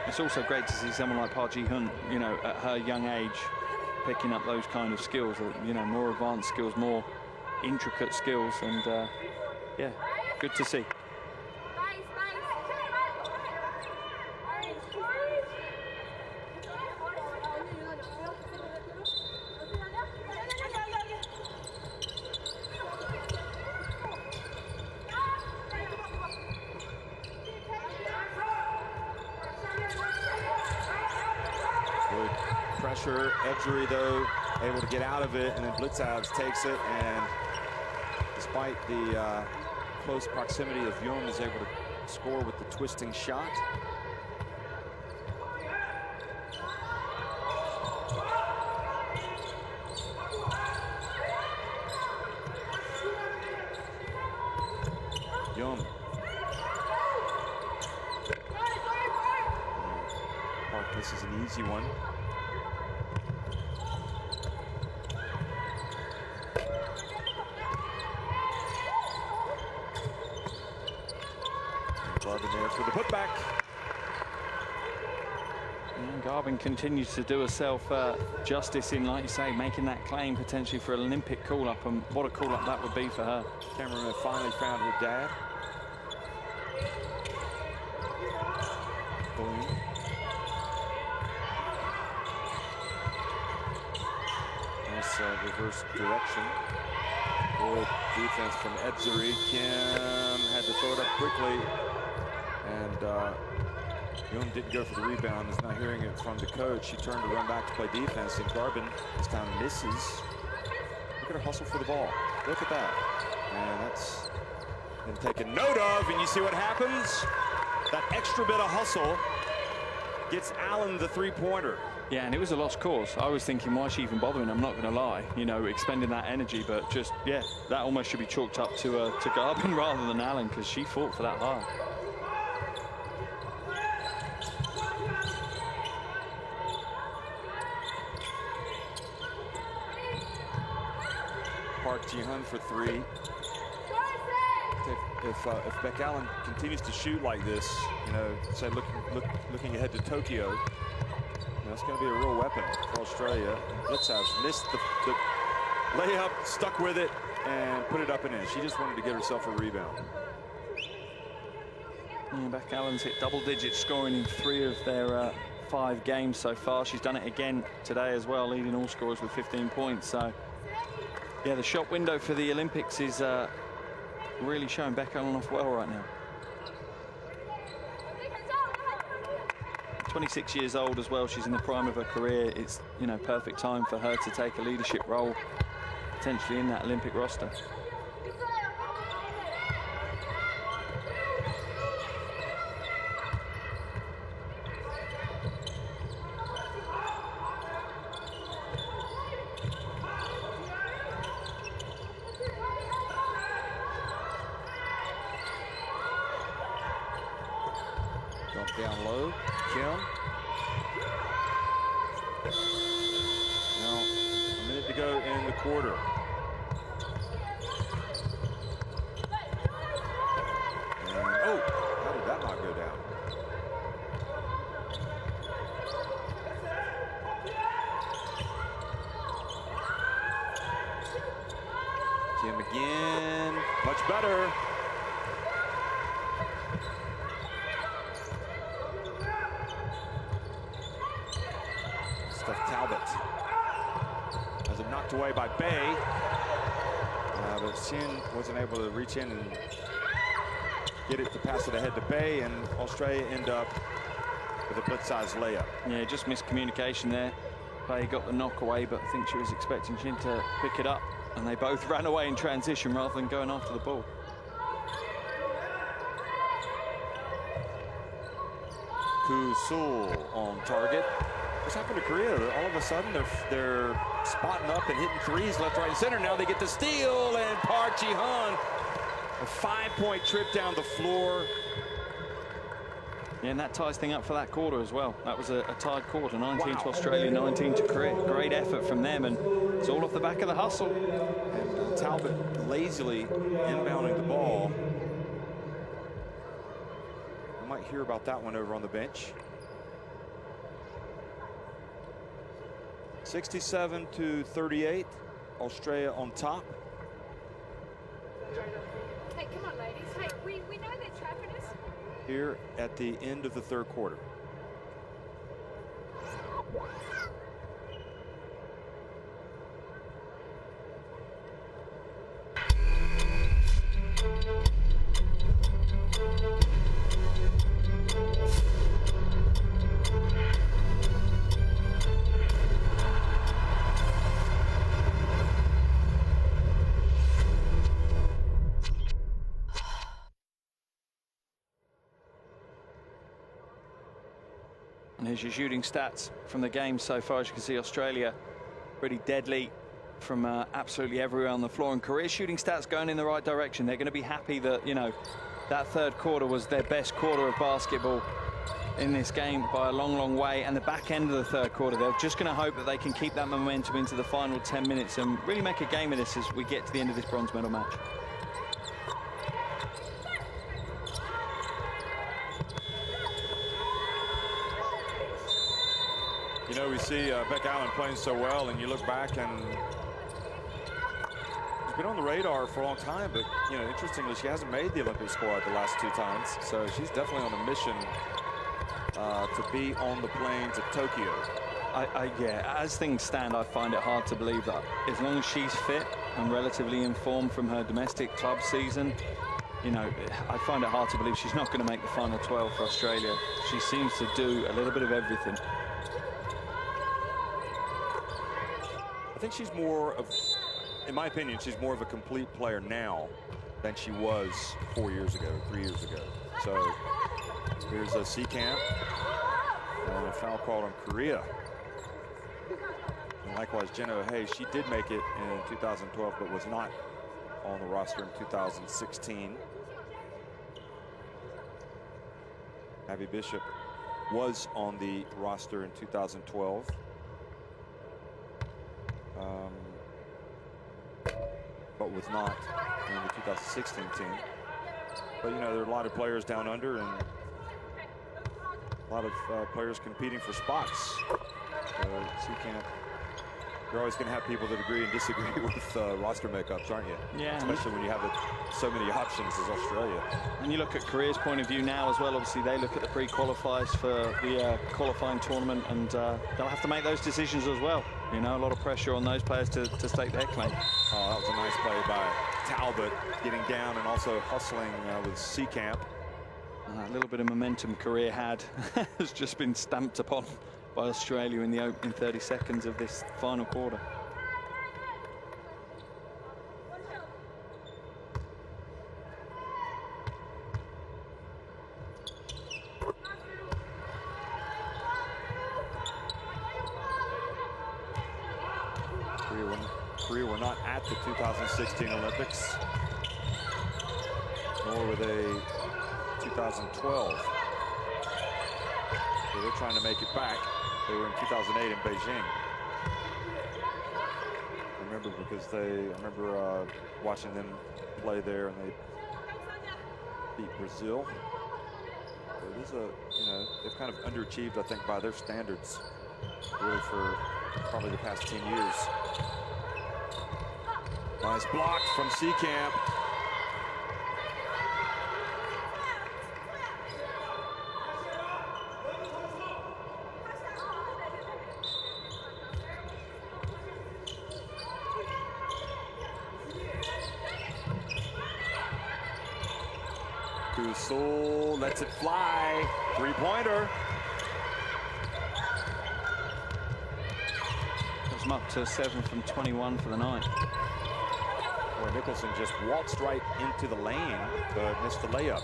Speaker 2: It's also great to see someone like Park Ji-hun, at her young age, picking up those kind of skills, more advanced skills, more intricate skills, and yeah, good to see.
Speaker 3: Pressure, Edzuri though able to get out of it, and then Blitzabs takes it, and despite the close proximity of Young, is able to score with the twisting shot. Young. Park, this is an easy one. Garvin there for the putback.
Speaker 2: And Garvin continues to do herself justice in, like you say, making that claim potentially for an Olympic call-up, and what a call-up that would be for her.
Speaker 3: Cameraman finally found her dad. Boom. Nice reverse direction. Good defense from Edzuri. Kim had to throw it up quickly, and Young didn't go for the rebound. Is not hearing it from the coach. She turned to run back to play defense, and Garvin this time misses. Look at her hustle for the ball. Look at that. And that's been taken note of, and you see what happens? That extra bit of hustle gets Allen the three-pointer.
Speaker 2: Yeah, and it was a lost cause. I was thinking, why is she even bothering? I'm not going to lie, expending that energy, but just, yeah, that almost should be chalked up to Garvin rather than Allen, because she fought for that hard.
Speaker 3: Park Ji-hun for three. If Beck Allen continues to shoot like this, you know, say looking ahead to Tokyo, that's going to be a real weapon for Australia. Blitzav's missed the layup, stuck with it, and put it up and in. She just wanted to get herself a rebound.
Speaker 2: Yeah, Beck Allen's hit double digit scoring in 3 of their 5 games so far. She's done it again today as well, leading all scorers with 15 points. So, yeah, the shot window for the Olympics is really showing Beck Allen off well right now. 26 years old as well. She's in the prime of her career. It's, you know, perfect time for her to take a leadership role, potentially in that Olympic roster.
Speaker 3: Down low, Kim. Now, a minute to go in the quarter. And, oh, how did that not go down? Kim again, much better. Talbot has it knocked away by Bay, but Sin wasn't able to reach in and get it to pass it ahead to Bay, and Australia end up with a blitz-size layup.
Speaker 2: Yeah, just miscommunication there. Bay got the knock away, but I think she was expecting Chin to pick it up, and they both ran away in transition rather than going after the ball.
Speaker 3: Kusul on target. What's happened to Korea? All of a sudden, they're spotting up and hitting threes left, right, and center. Now they get the steal, and Park Ji-hun, a 5-point trip down the floor.
Speaker 2: Yeah, and that ties thing up for that quarter as well. That was a tied quarter, 19 to Australia, 19 to Korea. Great effort from them, and it's all off the back of the hustle.
Speaker 3: And Talbot lazily inbounding the ball. We might hear about that one over on the bench. 67 to 38, Australia on top.
Speaker 6: Hey, come on, ladies. Hey, we know they're trapping us.
Speaker 3: Here at the end of the third quarter.
Speaker 2: And here's your shooting stats from the game so far. As you can see, Australia pretty deadly from absolutely everywhere on the floor. And career shooting stats going in the right direction. They're going to be happy that, you know, that third quarter was their best quarter of basketball in this game by a long, long way. And the back end of the third quarter, they're just going to hope that they can keep that momentum into the final 10 minutes and really make a game of this as we get to the end of this bronze medal match.
Speaker 3: You know, we see Beck Allen playing so well, and you look back and he's been on the radar for a long time, but, you know, interestingly, she hasn't made the Olympic squad the last 2 times. So she's definitely on a mission to be on the plane to Tokyo.
Speaker 2: Yeah, as things stand, I find it hard to believe that as long as she's fit and relatively informed from her domestic club season, you know, I find it hard to believe she's not going to make the final 12 for Australia. She seems to do a little bit of everything.
Speaker 3: I think she's more of, in my opinion, she's more of a complete player now than she was 4 years ago, 3 years ago. So here's a C-Camp and a foul called on Korea. And likewise, Jen O'Hay, she did make it in 2012, but was not on the roster in 2016. Abby Bishop was on the roster in 2012. But was not in the 2016 team. But, you know, there are a lot of players down under and a lot of players competing for spots. So you can't. You're always going to have people that agree and disagree with roster makeups, aren't you?
Speaker 2: Yeah.
Speaker 3: Especially when you have so many options as Australia.
Speaker 2: And you look at Korea's point of view now as well. Obviously, they look at the pre-qualifiers for the qualifying tournament, and they'll have to make those decisions as well. You know, a lot of pressure on those players to stake their claim.
Speaker 3: Oh, that was a nice play by Talbot, getting down and also hustling with Seacamp.
Speaker 2: A little bit of momentum Korea had has just been stamped upon by Australia in the opening 30 seconds of this final quarter.
Speaker 3: Korea were not at the 2016 Olympics, nor were they 2012. So they're trying to make it back. They were in 2008 in Beijing. I remember because I remember watching them play there, and they beat Brazil. So it is you know, they've kind of underachieved, I think, by their standards, really, for probably the past 10 years. Nice block from Seacamp. Kusol lets it fly. Three-pointer.
Speaker 2: Puts them up to 7 from 21 for the night.
Speaker 3: Boy, Nicholson just waltzed right into the lane, but missed the layup.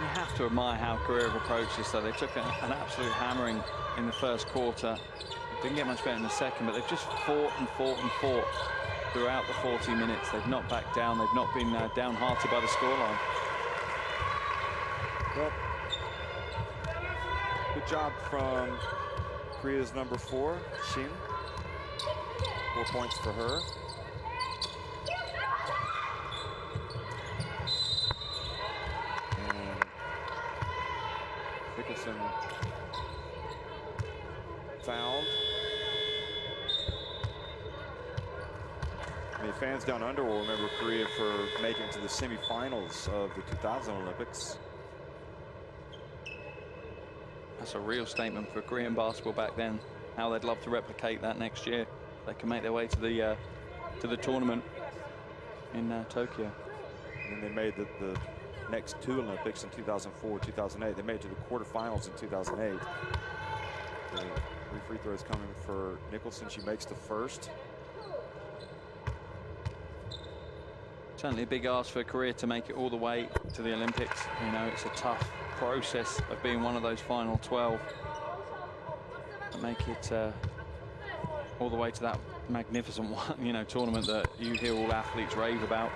Speaker 2: You have to admire how Korea have approached this, though. They took an absolute hammering in the first quarter. Didn't get much better in the second, but they've just fought and fought and fought throughout the 40 minutes. They've not backed down. They've not been downhearted by the scoreline.
Speaker 3: Well, good job from Korea's number 4, Shin. 4 points for her. And Nicholson fouled. I mean, fans down under will remember Korea for making it to the semifinals of the 2000 Olympics.
Speaker 2: That's a real statement for Korean basketball back then. How they'd love to replicate that next year. They can make their way to the tournament in Tokyo.
Speaker 3: And then they made the next 2 Olympics in 2004, 2008. They made it to the quarterfinals in 2008. The 3 free throws coming for Nicholson. She makes the first.
Speaker 2: Certainly a big ask for Korea to make it all the way to the Olympics. You know, it's a tough process of being one of those final 12. To make it all the way to that magnificent one, you know, tournament that you hear all athletes rave about.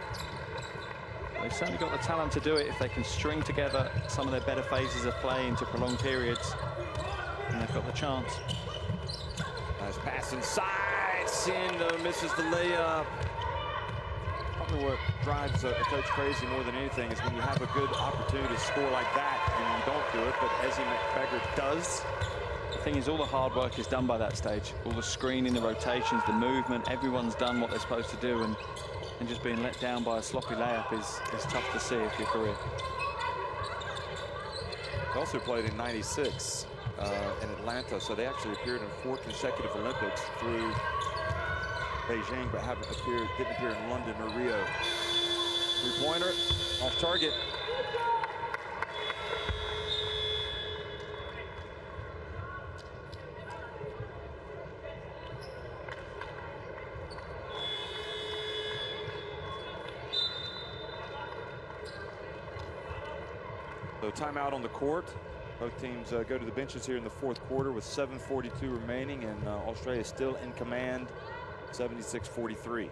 Speaker 2: They've certainly got the talent to do it if they can string together some of their better phases of play into prolonged periods, and they've got the chance.
Speaker 3: Nice pass inside. Sin misses the layup. Probably what drives a coach crazy more than anything is when you have a good opportunity to score like that and you don't do it, but Ezzy McFeggert does.
Speaker 2: The thing is, all the hard work is done by that stage. All the screening, the rotations, the movement, everyone's done what they're supposed to do, and just being let down by a sloppy layup is tough to see if you're Korea.
Speaker 3: They also played in '96 in Atlanta, so they actually appeared in 4 consecutive Olympics through Beijing, but didn't appear in London or Rio. Three-pointer off target. So timeout on the court. Both teams go to the benches here in the 4th quarter with 7:42 remaining, and Australia still in command, 76-43.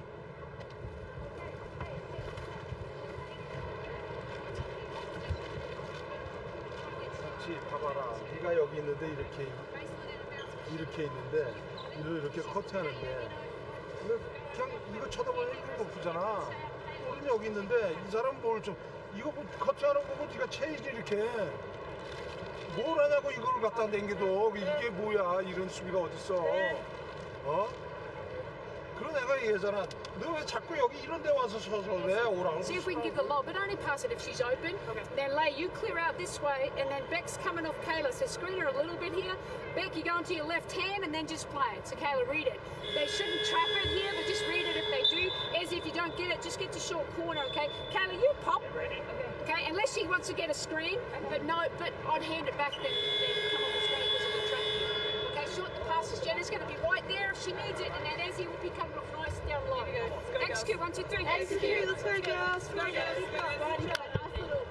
Speaker 4: 봐봐라. 네가 여기 있는데 이렇게 있는데 이렇게 커트하는데 그냥 이거 쳐다보면 이거 높잖아. 볼은 여기 있는데 이 사람 뭘 좀 이거 뭐 커트하는 거 보고 네가 체이지 이렇게 뭘 하냐고 이걸 갖다 댕겨도 이게 뭐야 이런 수비가 어딨어 어? 그런 애가 얘기하잖아 너 왜 자꾸 여기 이런 데 와서 서서 왜 오라고
Speaker 6: See if we can give the lob, but only pass it if she's open. Then Lay, you clear out this way, and then Beck's coming off Kayla. So screen her a little bit here. Beck, you go into your left hand, and then just play it. So Kayla, read it. They shouldn't trap it here, but just read it if they do. As if you don't get it, just get to short corner, okay? Kayla, you pop. Okay, unless she wants to get a screen, but no, but I'd hand it back then come off the screen because of the trap. Okay, short the passes. Jenna's going to be right there if she needs it, and then Ezzy will be coming off nice down low. Execute, 1, 2, 3. Execute.
Speaker 5: Let's go, girls.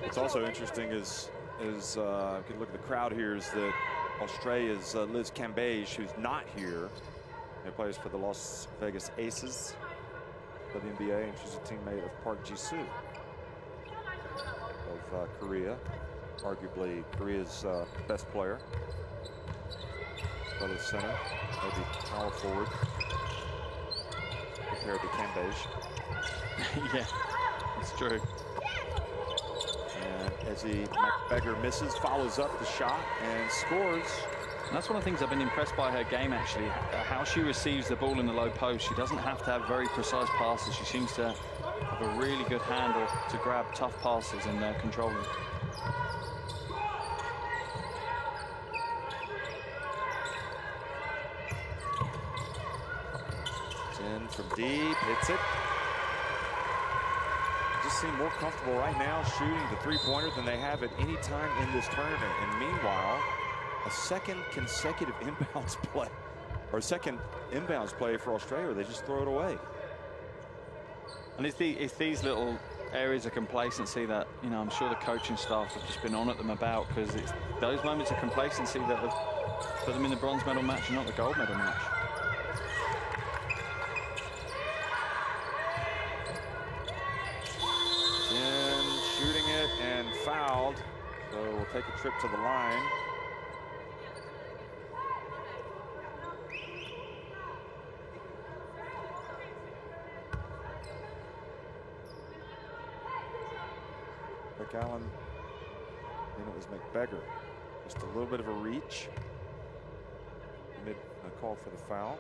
Speaker 1: What's also interesting is you can look at the crowd here, is that Australia's Liz Cambage, who's not here, and plays for the Las Vegas Aces, WNBA, and she's a teammate of Park Ji-soo of Korea, arguably Korea's best player. Brother center, maybe power forward compared to Cambage.
Speaker 2: Yeah, it's true.
Speaker 1: And Ezzy McBeggar misses, follows up the shot, and scores.
Speaker 2: And that's one of the things I've been impressed by her game, actually, how she receives the ball in the low post. She doesn't have to have very precise passes. She seems to have a really good handle to grab tough passes and control them.
Speaker 1: In from deep, hits it. Just seem more comfortable right now shooting the three-pointer than they have at any time in this tournament. And meanwhile, a second consecutive inbounds play, or second inbounds play for Australia, they just throw it away.
Speaker 2: And it's these little areas of complacency that, you know, I'm sure the coaching staff have just been on at them about, because it's those moments of complacency that have put them in the bronze medal match and not the gold medal match.
Speaker 1: Shooting it and fouled, so we'll take a trip to the line. Allen, and it was McBeggar. Just a little bit of a reach. Mid call for the foul.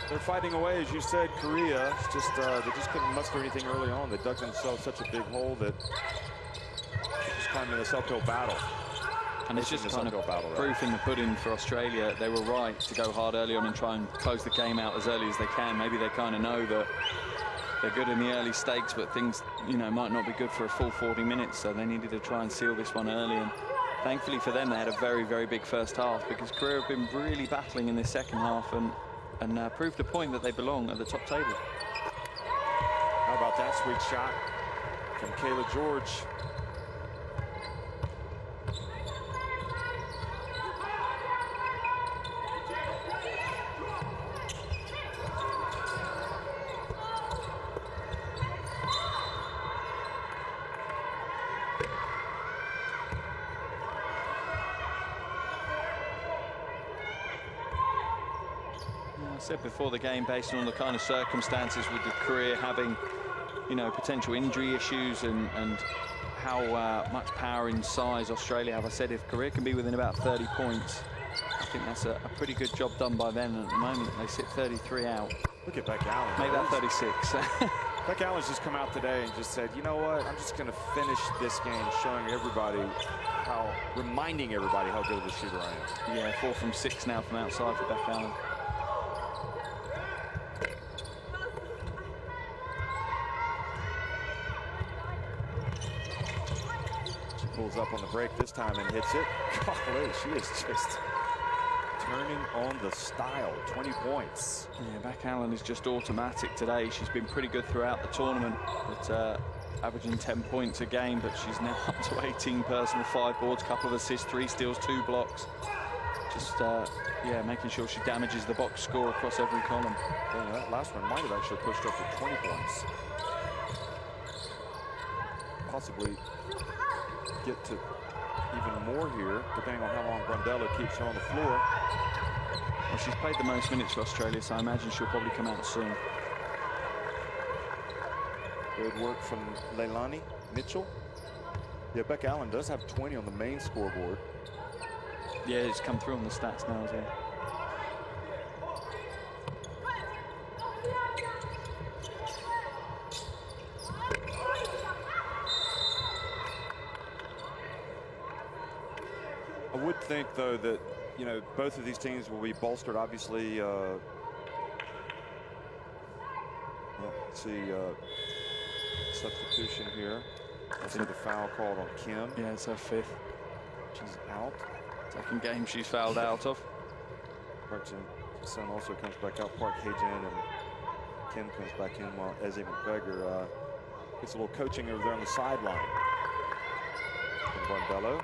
Speaker 1: They're fighting away, as you said. Korea, it's just they just couldn't muster anything early on. They dug themselves such a big hole that they're just climbing this uphill battle.
Speaker 2: And it's just kind of proof in the pudding for Australia. They were right to go hard early on and try and close the game out as early as they can. Maybe they kind of know that they're good in the early stakes, but things, you know, might not be good for a full 40 minutes. So they needed to try and seal this one early. And thankfully for them, they had a very, very big first half, because Korea have been really battling in this second half and proved a point that they belong at the top table.
Speaker 1: How about that sweet shot from Kayla George?
Speaker 2: I said before the game, based on the kind of circumstances with the Korea having, you know, potential injury issues and how much power in size Australia have, I said if Korea can be within about 30 points, I think that's a pretty good job done by them. At the moment, they sit 33 out.
Speaker 1: Look at Beck Allen.
Speaker 2: Make that 36.
Speaker 1: Beck Allen's just come out today and just said, you know what, I'm just going to finish this game showing everybody reminding everybody how good of a shooter I am.
Speaker 2: Yeah, 4 from 6 now from outside for Beck Allen.
Speaker 1: Pulls up on the break this time and hits it. Golly, she is just turning on the style. 20 points.
Speaker 2: Yeah, Beck Allen is just automatic today. She's been pretty good throughout the tournament, but averaging 10 points a game, but she's now up to 18 personal, 5 boards, couple of assists, 3 steals, 2 blocks. Just, yeah, making sure she damages the box score across every column.
Speaker 3: Yeah, that last one might have actually pushed up to 20 points. Possibly get to even more here, depending on how long Brundello keeps her on the floor.
Speaker 2: Well, she's played the most minutes for Australia, so I imagine she'll probably come out soon.
Speaker 3: Good work from Leilani Mitchell. Yeah, Beck Allen does have 20 on the main scoreboard.
Speaker 2: Yeah, it's come through on the stats now as well.
Speaker 3: I would think, though, that, you know, both of these teams will be bolstered, obviously. Let's see, substitution here. I see the foul called on Kim.
Speaker 2: Yeah, it's her 5th.
Speaker 3: She's out.
Speaker 2: 2nd game she's fouled out of.
Speaker 3: Park Jin-sun also comes back out. Park Hae-jin and Kim comes back in while Eze McGregor gets a little coaching over there on the sideline. And Brundello.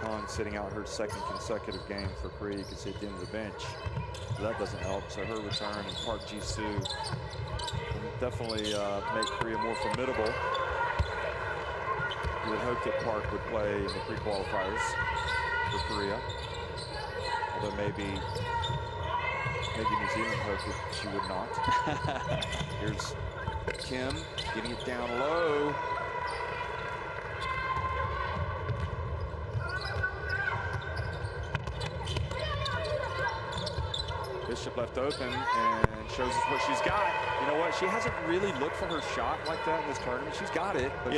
Speaker 3: Kang sitting out her 2nd consecutive game for Korea. You can see at the end of the bench. So that doesn't help. So her return and Park Ji-soo will definitely make Korea more formidable. You would hope that Park would play in the pre-qualifiers for Korea. Although maybe New Zealand hoped that she would not. Here's Kim getting it down low. Bishop left open and shows us what she's got. You know what? She hasn't really looked for her shot like that in this tournament. She's got it, but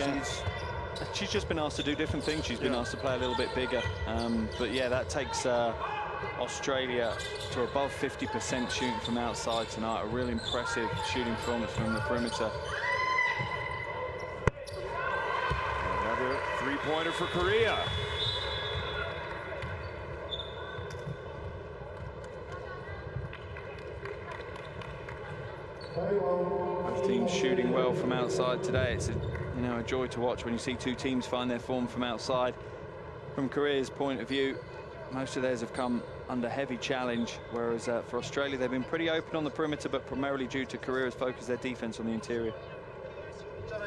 Speaker 2: she's just been asked to do different things. She's been asked to play a little bit bigger. But yeah, that takes Australia to above 50% shooting from outside tonight. A really impressive shooting performance from the perimeter.
Speaker 3: Another three-pointer for Korea.
Speaker 2: Both teams shooting well from outside today. It's a joy to watch when you see 2 teams find their form from outside. From Korea's point of view, most of theirs have come under heavy challenge, whereas for Australia they've been pretty open on the perimeter, but primarily due to Korea's focus their defense on the interior.
Speaker 6: That's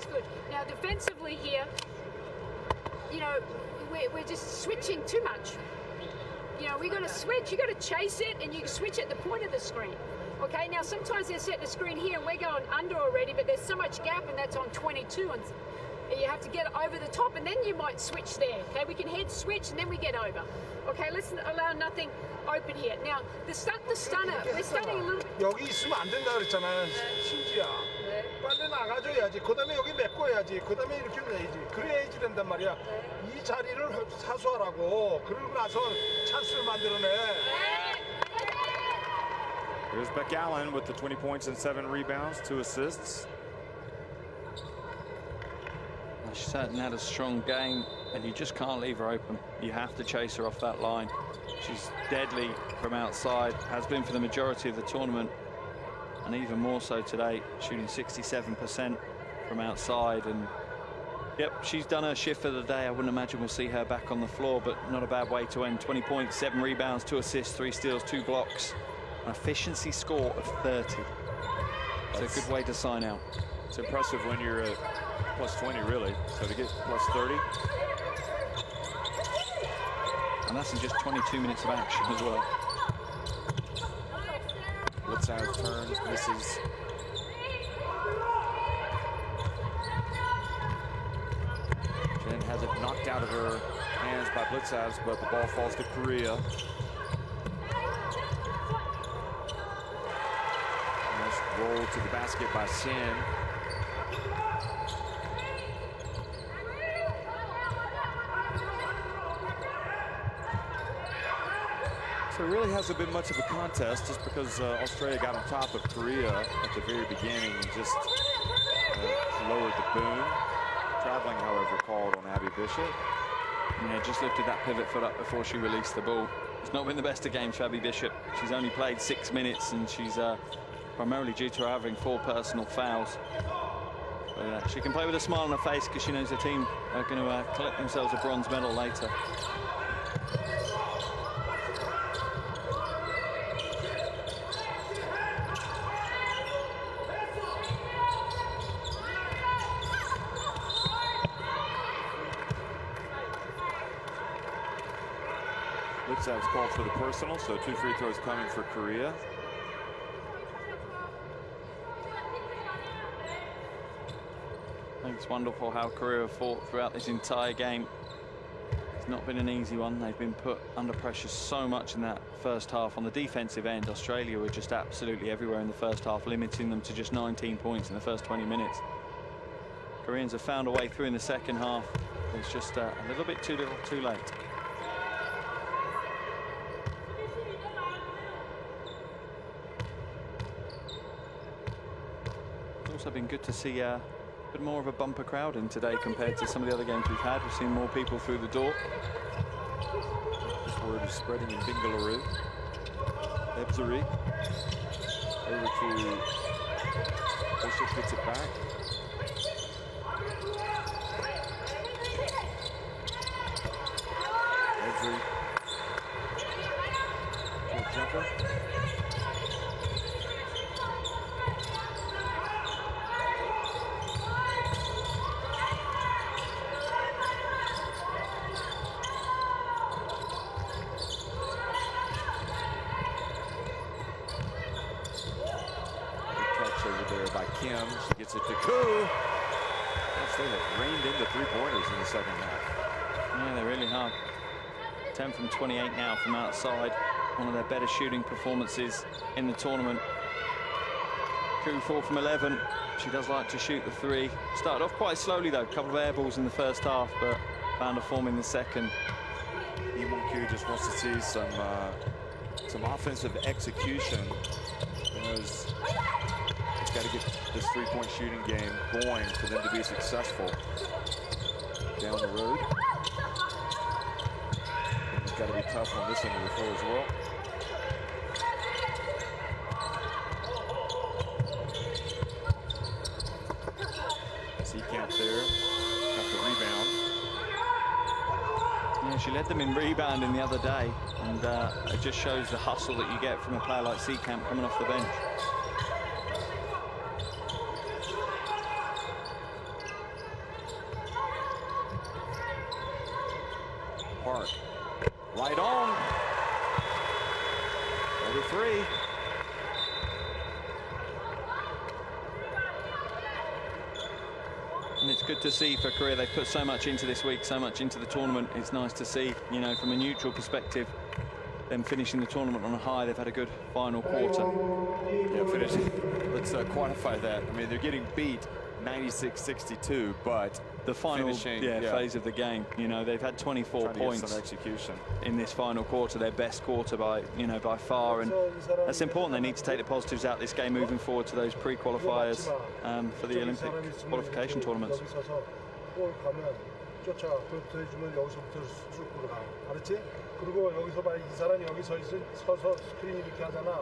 Speaker 6: good. Now defensively here, you know, we're just switching too much. You know, we got to switch, you got to chase it, and you can switch at the point of the screen. Okay, now sometimes they're setting the screen here and we're going under already, but there's so much gap and that's on 22, and you have to get over the top and then you might switch there. Okay, we can head switch and then we get over. Okay, let's allow nothing open here. Now, the stunner, we're starting a little bit.
Speaker 4: 여기 있으면 안 된다 그랬잖아, 신지야. 빨리 나가줘야지. 그다음에 여기 메꿔야지. 그다음에 이렇게 내야지. 그래야지 된단 말이야. 이 자리를 사수하라고. 그러고 나서 찬스를 만들어내.
Speaker 3: Here's Beck Allen with the 20 points and 7 rebounds, 2 assists.
Speaker 2: She certainly had a strong game, and you just can't leave her open. You have to chase her off that line. She's deadly from outside, has been for the majority of the tournament, and even more so today, shooting 67% from outside. And yep, she's done her shift for the day. I wouldn't imagine we'll see her back on the floor, but not a bad way to end. 20 points, 7 rebounds, 2 assists, 3 steals, 2 blocks. An efficiency score of 30. It's a good way to sign out.
Speaker 3: It's impressive when you're at plus 20, really. So to get plus 30.
Speaker 2: And that's in just 22 minutes of action as well.
Speaker 3: Blitzhouse turns, misses. Jen has it knocked out of her hands by Blitzhouse, but the ball falls to Korea. Nice roll to the basket by Sin. So it really hasn't been much of a contest, just because Australia got on top of Korea at the very beginning and just lowered the boom. Traveling, however, called on Abby Bishop.
Speaker 2: Yeah, just lifted that pivot foot up before she released the ball. It's not been the best of games for Abby Bishop. She's only played 6 minutes, and she's primarily due to her having 4 personal fouls. But she can play with a smile on her face because she knows the team are going to collect themselves a bronze medal later.
Speaker 3: Looks like it's called for the personal, so 2 free throws coming for Korea.
Speaker 2: I think it's wonderful how Korea have fought throughout this entire game. It's not been an easy one. They've been put under pressure so much in that first half. On the defensive end, Australia were just absolutely everywhere in the first half, limiting them to just 19 points in the first 20 minutes. Koreans have found a way through in the second half. It's just a little bit too little, too late. It's also been good to see a bit more of a bumper crowd in today compared to some of the other games we've had. We've seen more people through the door.
Speaker 3: This word is spreading in Bengaluru. Ebsari over to Bishop, gets it back. Ebsari to a jumper. By Kim, she gets it to Koo. Gosh, they have rained in the 3-pointers in the second half.
Speaker 2: Yeah, they really have. 10 from 28 now from outside. One of their better shooting performances in the tournament. Koo 4 from 11. She does like to shoot the 3. Started off quite slowly though, a couple of air balls in the first half, but found a form in the second.
Speaker 3: Koo just wants to see some offensive execution. It's got to get this 3-point shooting game going for them to be successful down the road. And it's got to be tough on this end of the floor as well. Camp there, got the rebound.
Speaker 2: Yeah, she led them in rebounding the other day, and it just shows the hustle that you get from a player like Camp coming off the bench.
Speaker 3: Park, right on. Number 3.
Speaker 2: And it's good to see for Korea. They've put so much into this week, so much into the tournament. It's nice to see, you know, from a neutral perspective, them finishing the tournament on a high. They've had a good final quarter.
Speaker 3: Yeah, finishing. Let's quantify that. I mean, they're getting beat 96-62, but
Speaker 2: the final
Speaker 3: finishing,
Speaker 2: phase of the game, you know, they've had 24 points
Speaker 3: some execution
Speaker 2: in this final quarter, their best quarter by far, and that's important. They need to take the positives out of this game moving forward to those pre-qualifiers for the Olympic qualification tournaments.
Speaker 4: 그리고 여기서 봐, 이 사람이 여기 서서 스크린 이렇게 하잖아.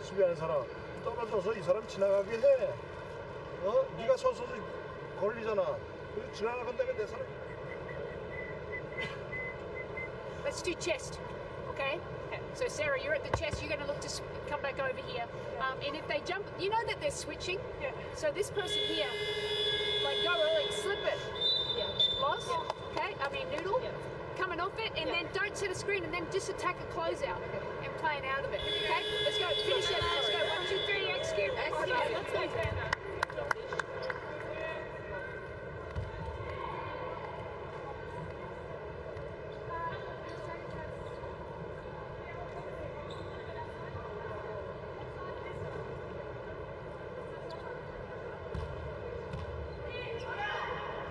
Speaker 4: 수비하는 사람 떨어져서 이 사람 지나가게 해. 네가 서서 걸리잖아. 그리고 지나간다면 내 사람.
Speaker 6: Let's do chest, okay? So Sarah, you're at the chest. You're going to look to come back over here. And if they jump, you know that they're switching.
Speaker 5: Yeah.
Speaker 6: So this person here, like go early, slip it.
Speaker 5: Yeah.
Speaker 6: Loss. Okay. I mean noodle.
Speaker 5: Yeah.
Speaker 6: Coming off it, and then don't set a screen, and then just attack a closeout and playing out of it. Okay. Let's go. Finish it. Let's go. 1, 2, 3. Execute.
Speaker 5: Okay, let's go.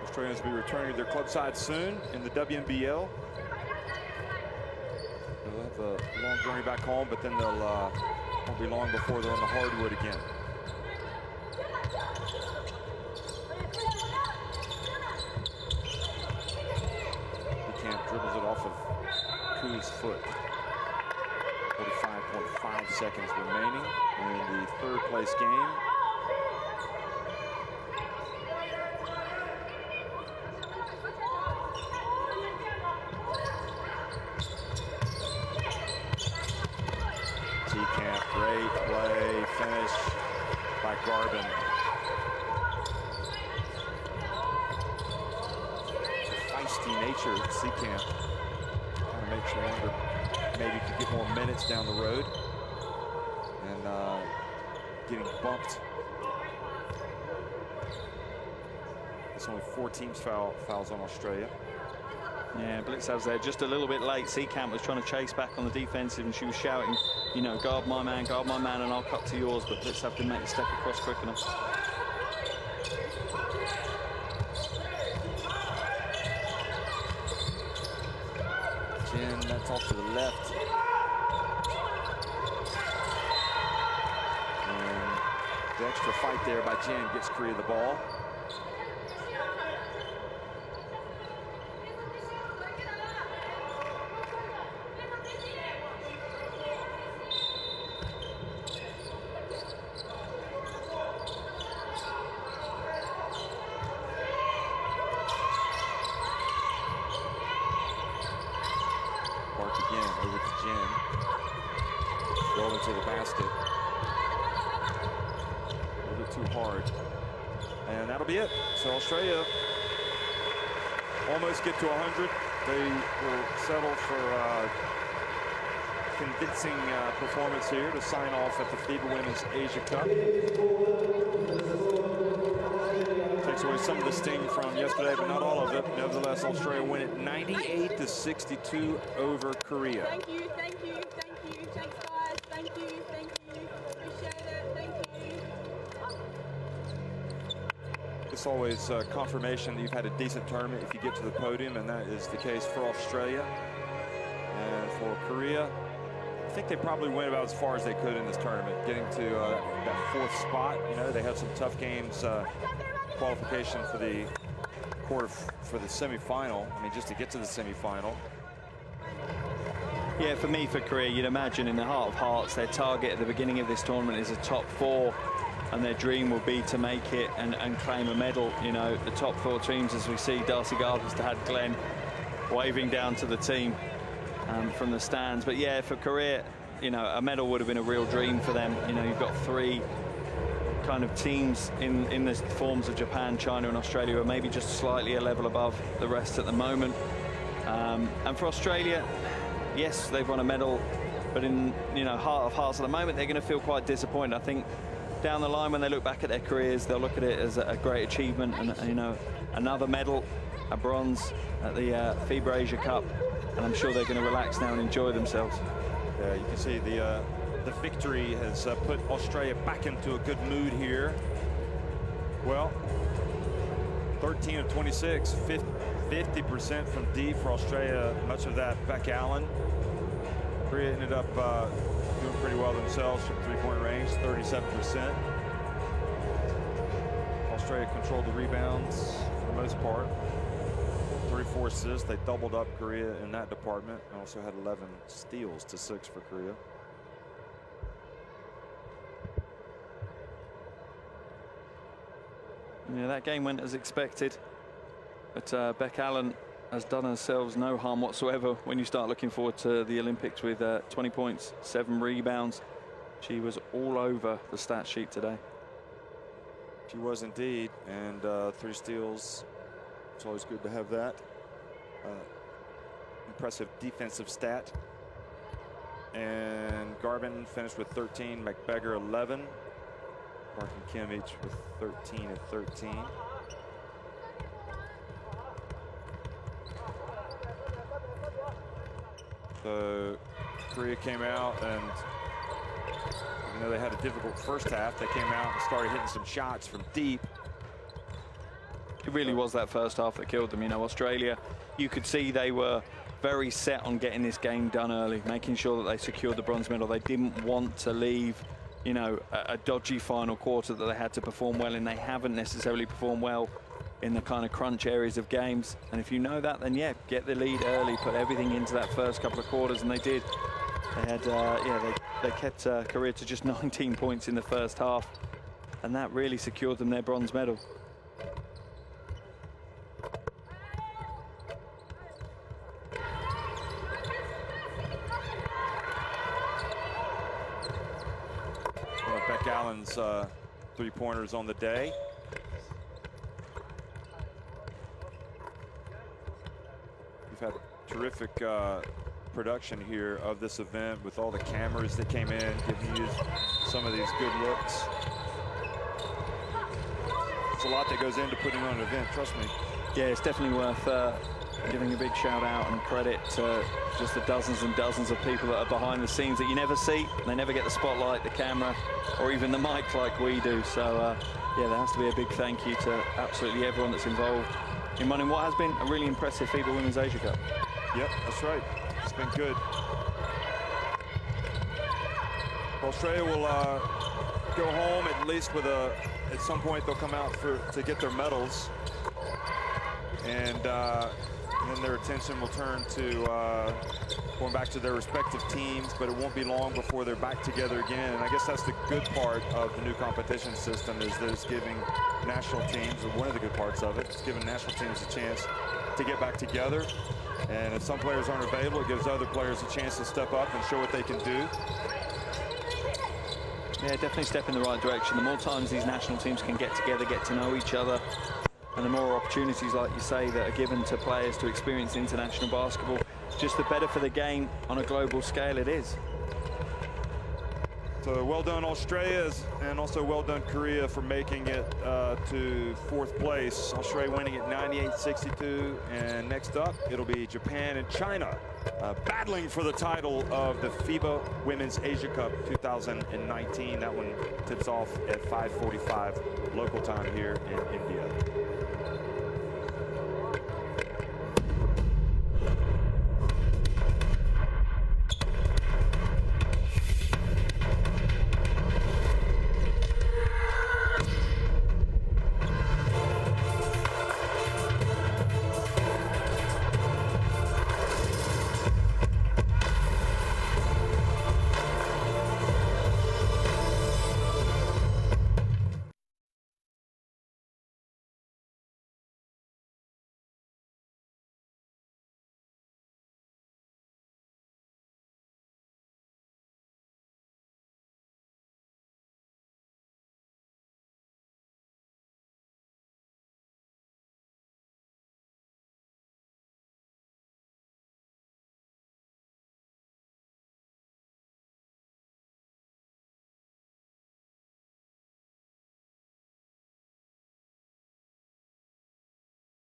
Speaker 3: Australians will be returning to their club side soon in the WNBL. They'll have a long journey back home, but then they'll won't be long before they're on the hardwood again. Camp dribbles it off of Koo's foot. 45.5 seconds remaining in the third place game.
Speaker 1: Seekamp, great play, finish by Garvin. Feisty nature of Seekamp. Kind of makes you wonder, maybe could get more minutes down the road. And getting bumped. It's only 4 teams fouls on Australia.
Speaker 2: Yeah, Blitzav's there just a little bit late. Seekamp was trying to chase back on the defensive, and she was shouting, you know, guard my man, and I'll cut to yours. But Blitzav didn't make the step across quick enough.
Speaker 1: Jen, that's off to the left. And the extra fight there by Jen gets Korea the ball. Again, over to Jen. Rolling to the basket. A little bit too hard. And that'll be it. So Australia almost get to 100. They will settle for convincing performance here to sign off at the FIBA Women's Asia Cup. Takes away some of the sting from yesterday, but not all of it. Nevertheless, Australia win it 98-62 over Korea.
Speaker 5: Thank you, thank you, thank you. Thanks, guys. Thank you, thank you. Appreciate it. Thank you.
Speaker 1: It's always confirmation that you've had a decent tournament if you get to the podium, and that is the case for Australia. And for Korea, I think they probably went about as far as they could in this tournament, getting to that 4th spot. You know, they had some tough games. Qualification for the semifinal. I mean, just to get to the semifinal.
Speaker 2: Yeah, for me, for Korea, you'd imagine in the heart of hearts, their target at the beginning of this tournament is a top 4, and their dream will be to make it and claim a medal. You know, the top 4 teams, as we see, Darcy Gardner's had Glenn waving down to the team from the stands. But yeah, for Korea, you know, a medal would have been a real dream for them. You know, you've got 3 kind of teams in the forms of Japan, China and Australia are maybe just slightly a level above the rest at the moment. And for Australia, yes, they've won a medal, but in, you know, heart of hearts at the moment, they're going to feel quite disappointed. I think down the line, when they look back at their careers, they'll look at it as a great achievement and, you know, another medal, a bronze at the FIBA Asia Cup, and I'm sure they're going to relax now and enjoy themselves.
Speaker 1: Yeah, you can see the victory has put Australia back into a good mood here. Well, 13 of 26, 50% from deep for Australia, much of that Beck Allen. Korea ended up doing pretty well themselves from 3-point range, 37%. Australia controlled the rebounds for the most part. 34 assists. They doubled up Korea in that department. Also had 11 steals to 6 for Korea.
Speaker 2: Yeah, that game went as expected, but Beck Allen has done herself no harm whatsoever when you start looking forward to the Olympics with 20 points, 7 rebounds. She was all over the stat sheet today.
Speaker 1: She was indeed, and 3 steals. It's always good to have that. Impressive defensive stat. And Garvin finished with 13, McBeggar 11. Park and Kim each with 13 and 13. So Korea came out, and even though they had a difficult first half, they came out and started hitting some shots from deep.
Speaker 2: It really was that first half that killed them. You know, Australia, you could see they were very set on getting this game done early, making sure that they secured the bronze medal. They didn't want to leave, you know, a dodgy final quarter that they had to perform well in. They haven't necessarily performed well in the kind of crunch areas of games. And if you know that, then yeah, get the lead early, put everything into that first couple of quarters, and they did. They had, they kept Korea to just 19 points in the first half, and that really secured them their bronze medal.
Speaker 3: Islands three-pointers on the day. We've had terrific production here of this event with all the cameras that came in, giving you some of these good looks. It's a lot that goes into putting on an event, trust me.
Speaker 2: Yeah, it's definitely worth giving a big shout out and credit to just the dozens and dozens of people that are behind the scenes that you never see. They never get the spotlight, the camera, or even the mic like we do. So yeah, there has to be a big thank you to absolutely everyone that's involved in running what has been a really impressive FIBA Women's Asia Cup.
Speaker 3: Yep, that's right. It's been good. Australia will go home at least with at some point they'll come out to get their medals. And then their attention will turn to going back to their respective teams, but it won't be long before they're back together again. And I guess that's the good part of the new competition system, is that it's giving national teams, or one of the good parts of it, it's giving national teams a chance to get back together. And if some players aren't available, it gives other players a chance to step up and show what they can do.
Speaker 2: Yeah, definitely step in the right direction. The more times these national teams can get together, get to know each other, and the more opportunities, like you say, that are given to players to experience international basketball, just the better for the game on a global scale it is.
Speaker 3: So well done Australia, and also well done Korea for making it to fourth place. Australia winning at 98-62, and next up it'll be Japan and China battling for the title of the FIBA Women's Asia Cup 2019. That one tips off at 5:45 local time here in India.